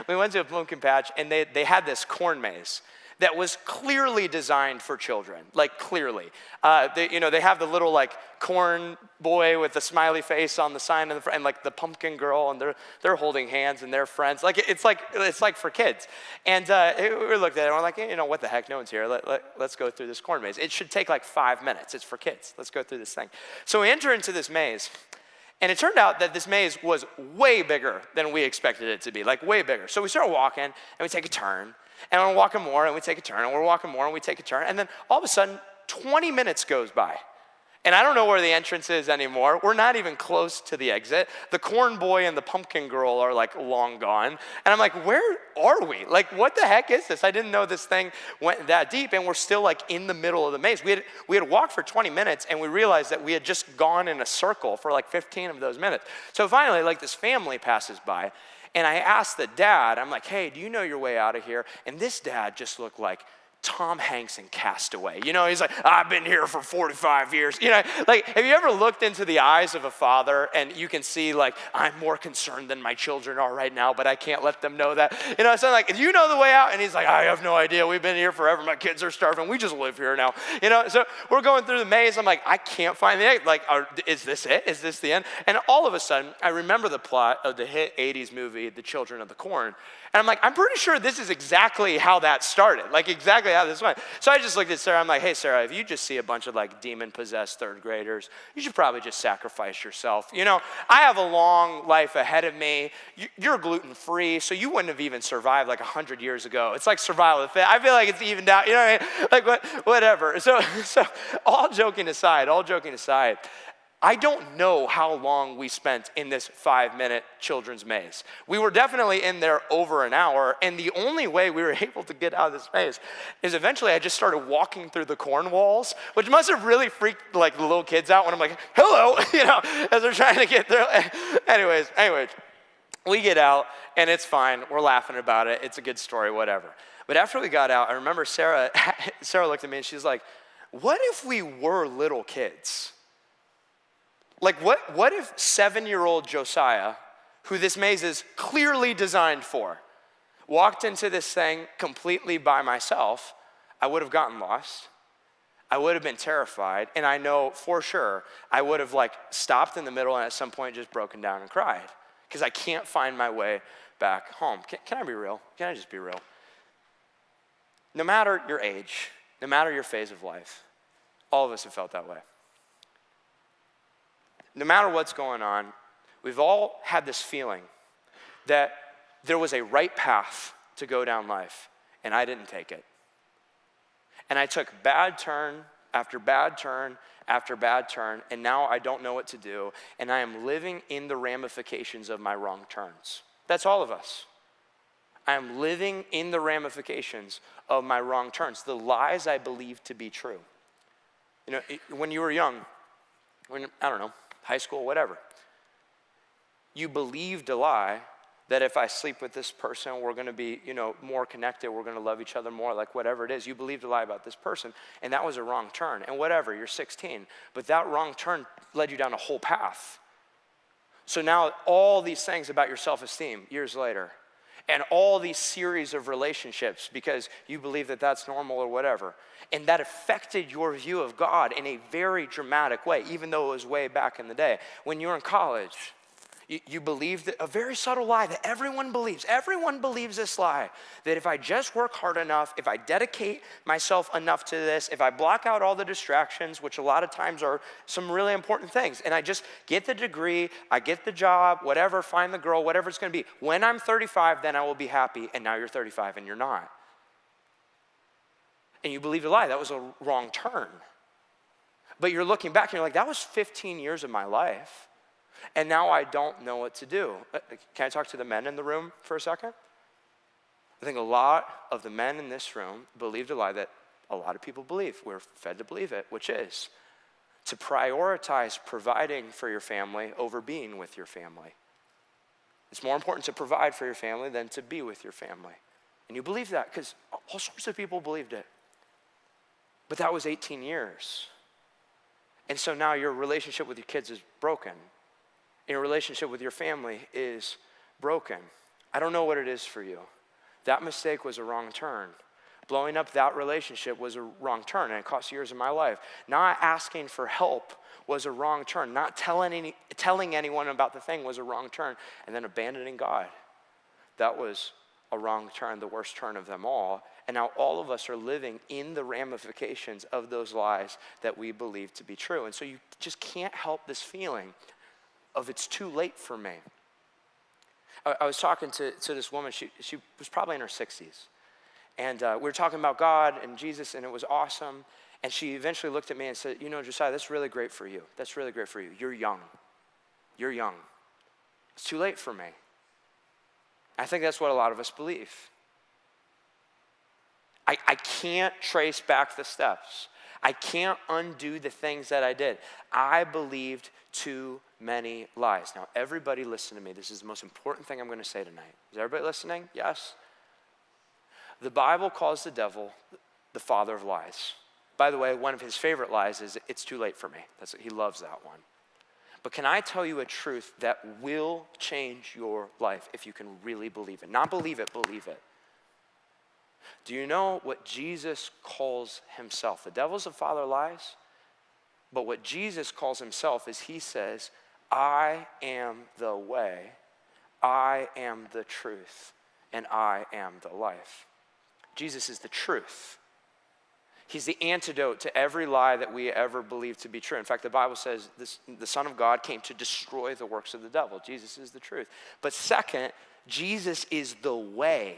Speaker 6: we went to a pumpkin patch, and they had this corn maze that was clearly designed for children, clearly. They have the little corn boy with the smiley face on the sign in the front, and the pumpkin girl, and they're holding hands and they're friends. It's like for kids. And we looked at it and we're like, what the heck? No one's here. Let's go through this corn maze. It should take 5 minutes. It's for kids. Let's go through this thing. So we enter into this maze. And it turned out that this maze was way bigger than we expected it to be, way bigger. So we start walking, and we take a turn, and we're walking more, and we take a turn, and we're walking more, and we take a turn, and then all of a sudden, 20 minutes goes by. And I don't know where the entrance is anymore. We're not even close to the exit. The corn boy and the pumpkin girl are long gone. And I'm like, where are we? What the heck is this? I didn't know this thing went that deep, and we're still in the middle of the maze. We had walked for 20 minutes, and we realized that we had just gone in a circle for 15 of those minutes. So finally, this family passes by, and I asked the dad, I'm like, hey, do you know your way out of here? And this dad just looked Tom Hanks in Castaway. You know, he's like, I've been here for 45 years. You know, like, have you ever looked into the eyes of a father and you can see, like, I'm more concerned than my children are right now, but I can't let them know that. You know, so I'm like, do you know the way out? And he's like, I have no idea. We've been here forever. My kids are starving. We just live here now. You know, so we're going through the maze. I'm like, I can't find the egg. Like, is this it? Is this the end? And all of a sudden, I remember the plot of the hit 80s movie, The Children of the Corn. And I'm like, I'm pretty sure this is exactly how that started, like exactly how this went. So I just looked at Sarah, I'm like, hey, Sarah, if you just see a bunch of like demon-possessed third graders, you should probably just sacrifice yourself. You know, I have a long life ahead of me. You're gluten-free, so you wouldn't have even survived like 100 years ago. It's like survival of the fittest. I feel like it's evened out, you know what I mean? Like whatever. So all joking aside, I don't know how long we spent in this 5-minute children's maze. We were definitely in there over an hour, and the only way we were able to get out of this maze is eventually I just started walking through the corn walls, which must have really freaked like the little kids out when I'm like, hello, you know, as they're trying to get through. Anyways, we get out, and it's fine. We're laughing about it. It's a good story, whatever. But after we got out, I remember Sarah looked at me, and she's like, what if we were little kids? Like, what if 7-year-old Josiah, who this maze is clearly designed for, walked into this thing completely by myself? I would have gotten lost. I would have been terrified. And I know for sure I would have like stopped in the middle and at some point just broken down and cried because I can't find my way back home. Can I be real? Can I just be real? No matter your age, no matter your phase of life, all of us have felt that way. No matter what's going on, we've all had this feeling that there was a right path to go down life, and I didn't take it. And I took bad turn after bad turn after bad turn, and now I don't know what to do, and I am living in the ramifications of my wrong turns. That's all of us. I am living in the ramifications of my wrong turns, the lies I believe to be true. You know, when you were young, I don't know, high school, whatever, you believed a lie that if I sleep with this person, we're gonna be, you know, more connected, we're gonna love each other more, like whatever it is. You believed a lie about this person, and that was a wrong turn. And whatever, you're 16, but that wrong turn led you down a whole path. So now all these things about your self-esteem years later, and all these series of relationships because you believe that that's normal or whatever. And that affected your view of God in a very dramatic way, even though it was way back in the day. When you were in college, you believed a very subtle lie that everyone believes. Everyone believes this lie, that if I just work hard enough, if I dedicate myself enough to this, if I block out all the distractions, which a lot of times are some really important things, and I just get the degree, I get the job, whatever, find the girl, whatever it's gonna be. When I'm 35, then I will be happy, and now you're 35 and you're not. And you believe the lie, that was a wrong turn. But you're looking back and you're like, that was 15 years of my life. And now I don't know what to do. Can I talk to the men in the room for a second? I think a lot of the men in this room believed a lie that a lot of people believe. We're fed to believe it, which is to prioritize providing for your family over being with your family. It's more important to provide for your family than to be with your family. And you believe that because all sorts of people believed it. But that was 18 years. And so now your relationship with your kids is broken. Your relationship with your family is broken. I don't know what it is for you. That mistake was a wrong turn. Blowing up that relationship was a wrong turn, and it cost years of my life. Not asking for help was a wrong turn. Not telling anyone about the thing was a wrong turn. And then abandoning God, that was a wrong turn, the worst turn of them all. And now all of us are living in the ramifications of those lies that we believe to be true. And so you just can't help this feeling of it's too late for me. I was talking to this woman, she was probably in her 60s. And we were talking about God and Jesus, and it was awesome. And she eventually looked at me and said, you know, Josiah, that's really great for you. That's really great for you. You're young. You're young. It's too late for me. I think that's what a lot of us believe. I can't trace back the steps. I can't undo the things that I did. I believed too many lies. Now, everybody listen to me. This is the most important thing I'm going to say tonight. Is everybody listening? Yes? The Bible calls the devil the father of lies. By the way, one of his favorite lies is, it's too late for me. He loves that one. But can I tell you a truth that will change your life if you can really believe it? Not believe it, believe it. Do you know what Jesus calls himself? The devil's the father of lies. But what Jesus calls himself is he says, I am the way, I am the truth, and I am the life. Jesus is the truth. He's the antidote to every lie that we ever believed to be true. In fact, the Bible says the Son of God came to destroy the works of the devil. Jesus is the truth. But second, Jesus is the way.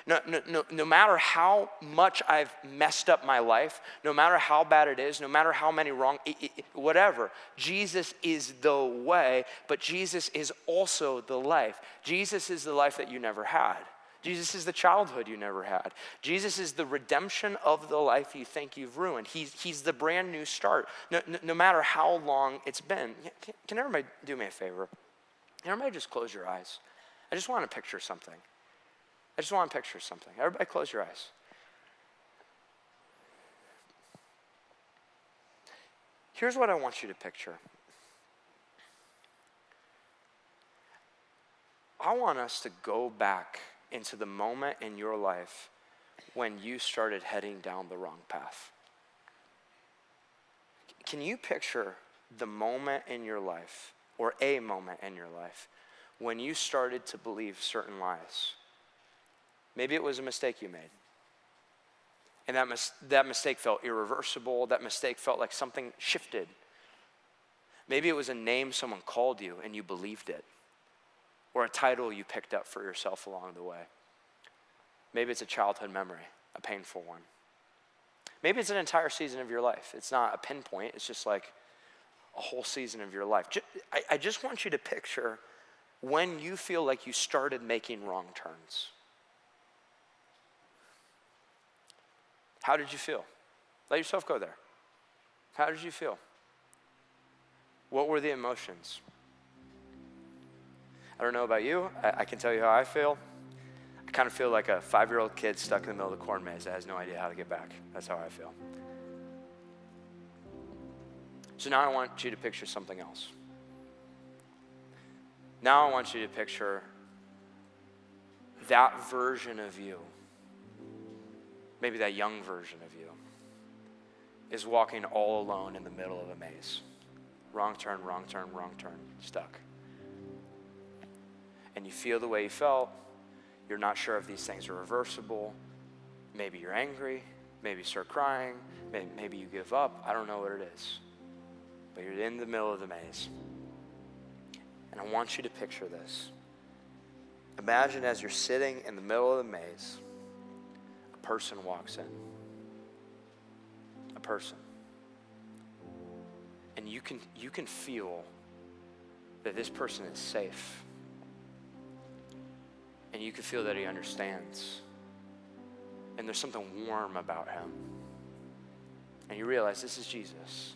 Speaker 6: No matter how much I've messed up my life, no matter how bad it is, no matter how many wrong, whatever, Jesus is the way, but Jesus is also the life. Jesus is the life that you never had. Jesus is the childhood you never had. Jesus is the redemption of the life you think you've ruined. He's the brand new start, no matter how long it's been. Can everybody do me a favor? Can everybody just close your eyes? I just want to picture something. Everybody close your eyes. Here's what I want you to picture. I want us to go back into the moment in your life when you started heading down the wrong path. Can you picture the moment in your life, or a moment in your life, when you started to believe certain lies? Maybe it was a mistake you made. And that mistake felt irreversible. That mistake felt like something shifted. Maybe it was a name someone called you and you believed it. Or a title you picked up for yourself along the way. Maybe it's a childhood memory, a painful one. Maybe it's an entire season of your life. It's not a pinpoint, it's just like a whole season of your life. I just want you to picture when you feel like you started making wrong turns. How did you feel? Let yourself go there. How did you feel? What were the emotions? I don't know about you. I can tell you how I feel. I kind of feel like a 5-year-old kid stuck in the middle of the corn maze that has no idea how to get back. That's how I feel. So now I want you to picture something else. Now I want you to picture that version of you. Maybe that young version of you is walking all alone in the middle of a maze. Wrong turn, stuck. And you feel the way you felt. You're not sure if these things are reversible. Maybe you're angry. Maybe you start crying. Maybe you give up. I don't know what it is. But you're in the middle of the maze. And I want you to picture this. Imagine as you're sitting in the middle of the maze, a person walks in. A person. And you can feel that this person is safe. And you can feel that he understands. And there's something warm about him. And you realize this is Jesus.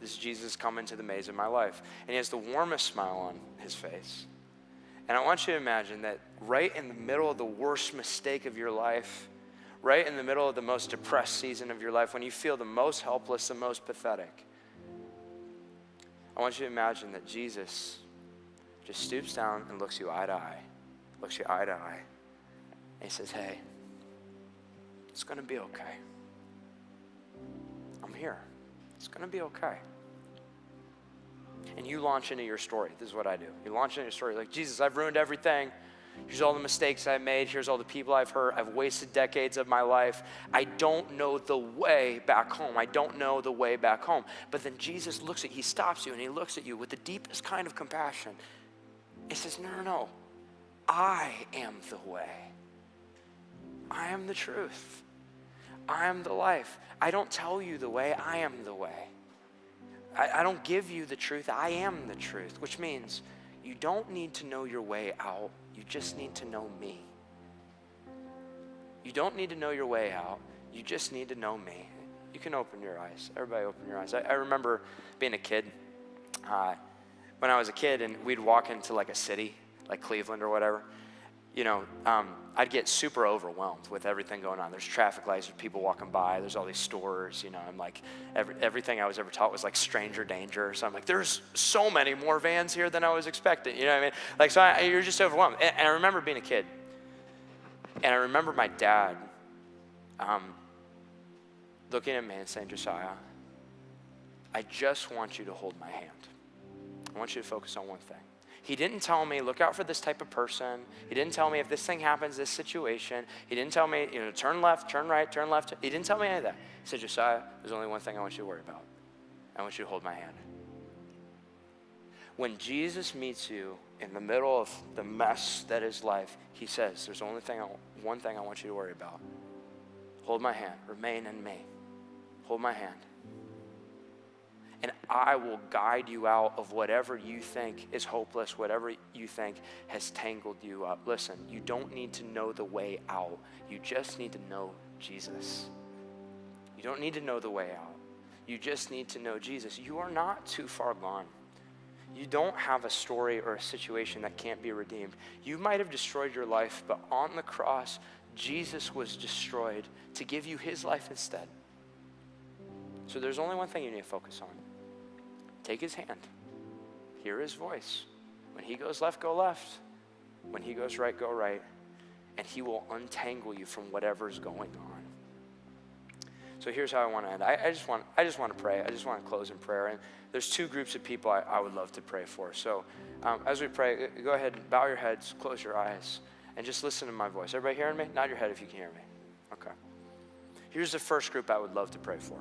Speaker 6: This is Jesus coming to the maze of my life. And he has the warmest smile on his face. And I want you to imagine that right in the middle of the worst mistake of your life, right in the middle of the most depressed season of your life, when you feel the most helpless, the most pathetic, I want you to imagine that Jesus just stoops down and looks you eye to eye, and he says, hey, it's gonna be okay. I'm here. It's gonna be okay. And you launch into your story. This is what I do. You launch into your story like, Jesus, I've ruined everything. Here's all the mistakes I've made. Here's all the people I've hurt. I've wasted decades of my life. I don't know the way back home. But then Jesus he stops you and he looks at you with the deepest kind of compassion. He says, no. I am the way. I am the truth. I am the life. I don't tell you the way. I am the way. I don't give you the truth. I am the truth, which means you don't need to know your way out. You just need to know me. You don't need to know your way out. You just need to know me. You can open your eyes. Everybody open your eyes. I remember being a kid. When I was a kid and we'd walk into like a city, like Cleveland or whatever, I'd get super overwhelmed with everything going on. There's traffic lights, there's people walking by, there's all these stores, I'm like, everything I was ever taught was like stranger danger. So I'm like, there's so many more vans here than I was expecting, you know what I mean? Like, so you're just overwhelmed. And I remember being a kid, and I remember my dad looking at me and saying, Josiah, I just want you to hold my hand. I want you to focus on one thing. He didn't tell me, look out for this type of person. He didn't tell me if this thing happens, this situation. He didn't tell me, turn left, turn right, turn left. He didn't tell me any of that. He said, Josiah, there's only one thing I want you to worry about. I want you to hold my hand. When Jesus meets you in the middle of the mess that is life, he says, there's only one thing I want you to worry about. Hold my hand. Remain in me. Hold my hand. And I will guide you out of whatever you think is hopeless, whatever you think has tangled you up. Listen, you don't need to know the way out. You just need to know Jesus. You don't need to know the way out. You just need to know Jesus. You are not too far gone. You don't have a story or a situation that can't be redeemed. You might have destroyed your life, but on the cross, Jesus was destroyed to give you his life instead. So there's only one thing you need to focus on. Take his hand. Hear his voice. When he goes left, go left. When he goes right, go right. And he will untangle you from whatever's going on. So here's how I want to end. I just want to pray. I just want to close in prayer. And there's two groups of people I would love to pray for. So as we pray, go ahead and bow your heads, close your eyes, and just listen to my voice. Everybody hearing me? Nod your head if you can hear me. Okay. Here's the first group I would love to pray for.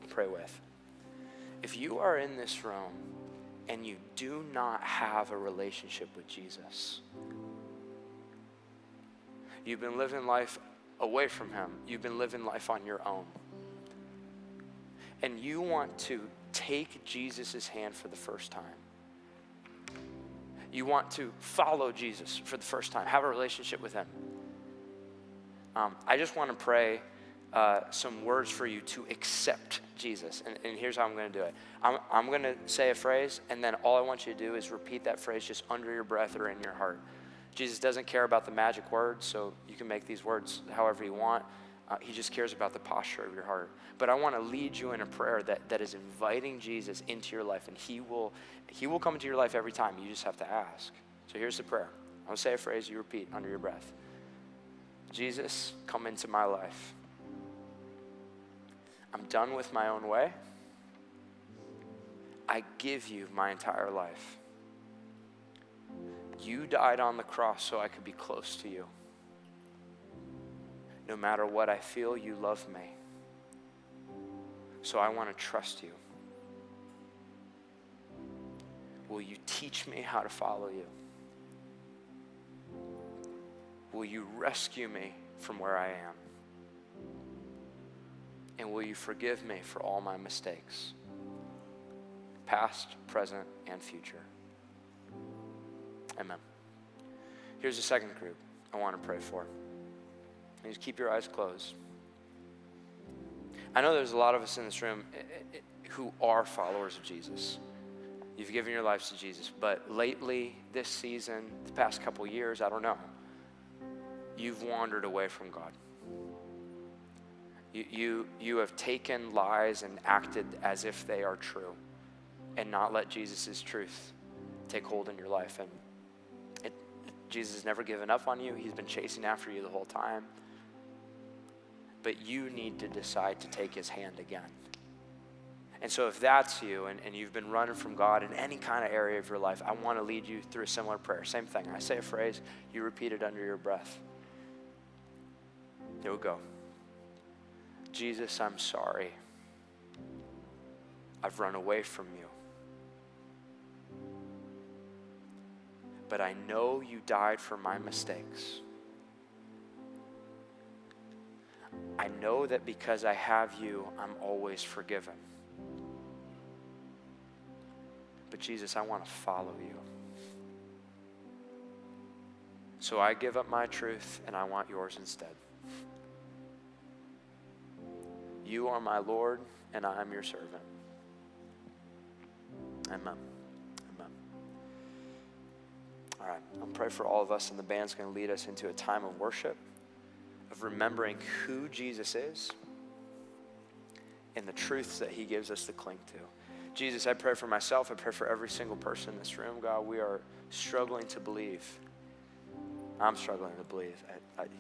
Speaker 6: Pray with. If you are in this room and you do not have a relationship with Jesus, you've been living life away from him. You've been living life on your own. And you want to take Jesus' hand for the first time. You want to follow Jesus for the first time, have a relationship with him. I just want to pray some words for you to accept Jesus. And here's how I'm going to do it. I'm going to say a phrase, and then all I want you to do is repeat that phrase just under your breath or in your heart. Jesus doesn't care about the magic words, so you can make these words however you want. He just cares about the posture of your heart. But I want to lead you in a prayer that is inviting Jesus into your life, and he will come into your life every time. You just have to ask. So here's the prayer. I'm going to say a phrase, you repeat under your breath. Jesus, come into my life. I'm done with my own way. I give you my entire life. You died on the cross so I could be close to you. No matter what I feel, you love me. So I want to trust you. Will you teach me how to follow you? Will you rescue me from where I am? And will you forgive me for all my mistakes, past, present, and future? Amen. Here's the second group I want to pray for. And just keep your eyes closed. I know there's a lot of us in this room who are followers of Jesus. You've given your lives to Jesus, but lately, this season, the past couple years, I don't know, you've wandered away from God. You have taken lies and acted as if they are true and not let Jesus' truth take hold in your life. And Jesus has never given up on you. He's been chasing after you the whole time. But you need to decide to take his hand again. And so if that's you and you've been running from God in any kind of area of your life, I want to lead you through a similar prayer. Same thing. I say a phrase, you repeat it under your breath. Here we go. Jesus, I'm sorry. I've run away from you. But I know you died for my mistakes. I know that because I have you, I'm always forgiven. But Jesus, I want to follow you. So I give up my truth and I want yours instead. You are my Lord and I am your servant. Amen. Amen. All right, I'll pray for all of us, and the band's going to lead us into a time of worship, of remembering who Jesus is and the truths that he gives us to cling to. Jesus, I pray for myself. I pray for every single person in this room. God, we are struggling to believe. I'm struggling to believe.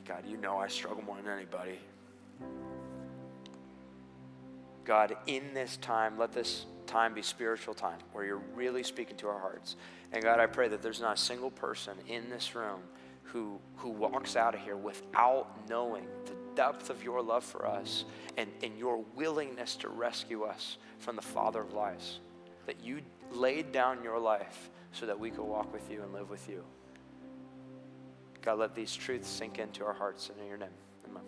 Speaker 6: God, you know I struggle more than anybody. God, in this time, let this time be spiritual time where you're really speaking to our hearts. And God, I pray that there's not a single person in this room who walks out of here without knowing the depth of your love for us and your willingness to rescue us from the father of lies. That you laid down your life so that we could walk with you and live with you. God, let these truths sink into our hearts, and in your name, amen.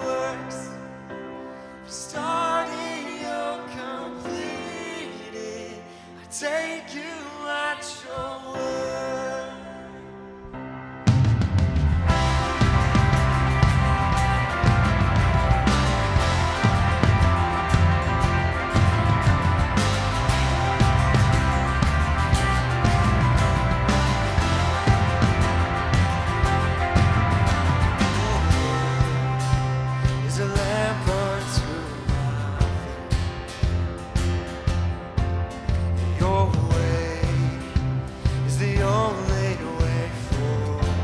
Speaker 4: works. You started, you'll complete it. I take you at your word. Is a lamp unto my feet. Your way is the only way forward.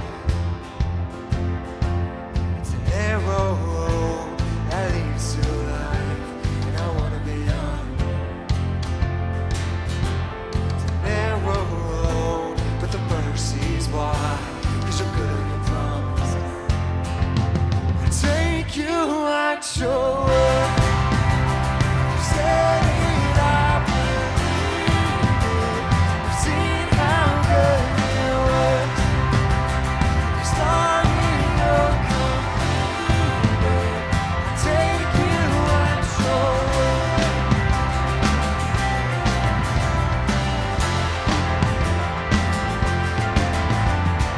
Speaker 4: It's a narrow road that leads to life, and I wanna be on. It's a narrow road, but the mercy's wide, 'cause you're good and you promised. Take you at your word. You said it, I believe it. I've seen how good it works. You started, you'll complete it. Take you at your word.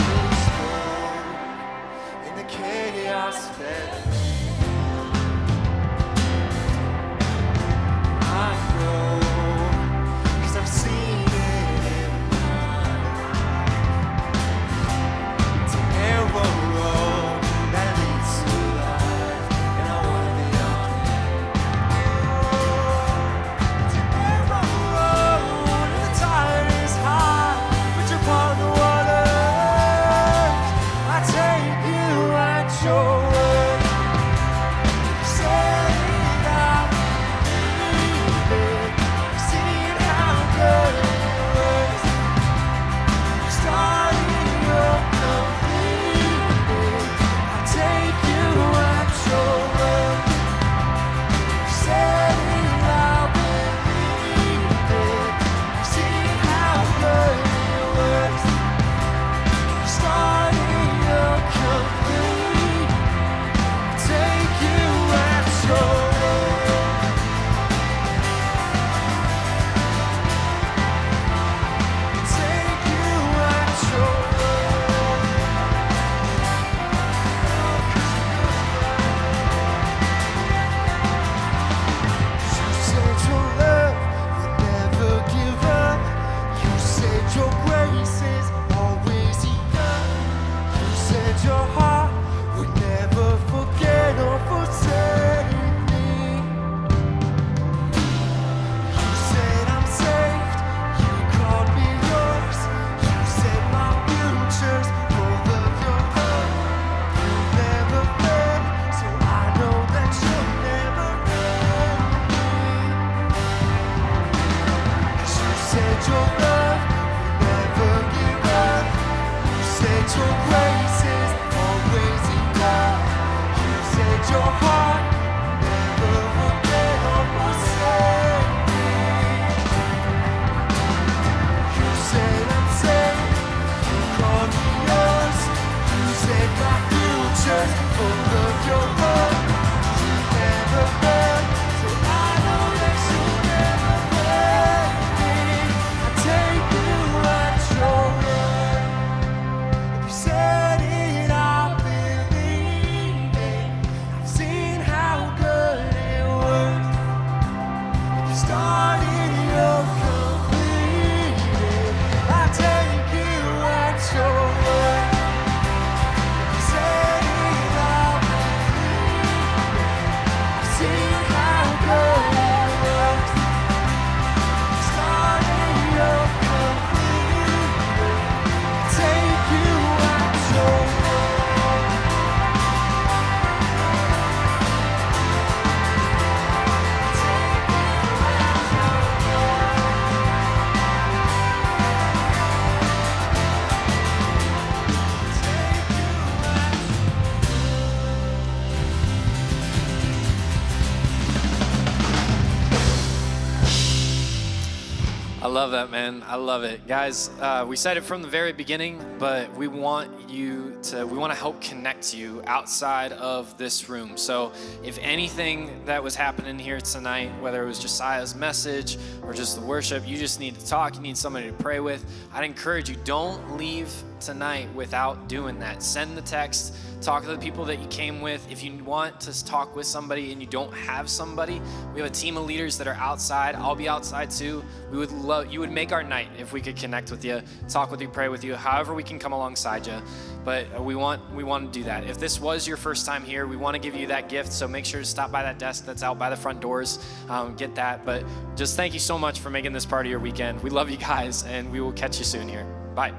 Speaker 4: You spoke in the chaos fell. I know, 'cause I've seen it in my life. It's a narrow road that leads to life, and I wanna be on it. It's a narrow road, and the tide is high, but you're upon the waters. I take you at your word. You said it, I believe it. I've seen how good it works. You started, you'll complete it. I take you at your word. You said it, I believe it. I've seen how good it works. You started, you'll complete. Take you at your word. Take you at your word. You said your love would never give up. You said your grace is always enough. You said your heart would never forget or forsake me. You said I'm saved, you called me yours. You said my future's full of your love. You never fail, so I know that you'll never fail me. 'Cause you said your love would never give up. You said your grace is always enough. You said your heart never forget or forsake me. You said I'm saved, you called me yours. You said my future's full of your love. You never fail, so I know that you'll never fail me. I take you at your word. If you said it, I believe it. I've seen
Speaker 1: love that, man. I love it. Guys, we said it from the very beginning, but we want to help connect you outside of this room. So if anything that was happening here tonight, whether it was Josiah's message or just the worship, you just need to talk, you need somebody to pray with, I'd encourage you, don't leave tonight without doing that. Send the text, talk to the people that you came with. If you want to talk with somebody and you don't have somebody, we have a team of leaders that are outside. I'll be outside too. You would make our night if we could connect with you, talk with you, pray with you, however we can come alongside you. But we want to do that. If this was your first time here, we want to give you that gift. So make sure to stop by that desk that's out by the front doors, get that. But just thank you so much for making this part of your weekend. We love you guys, and we will catch you soon here. Bye.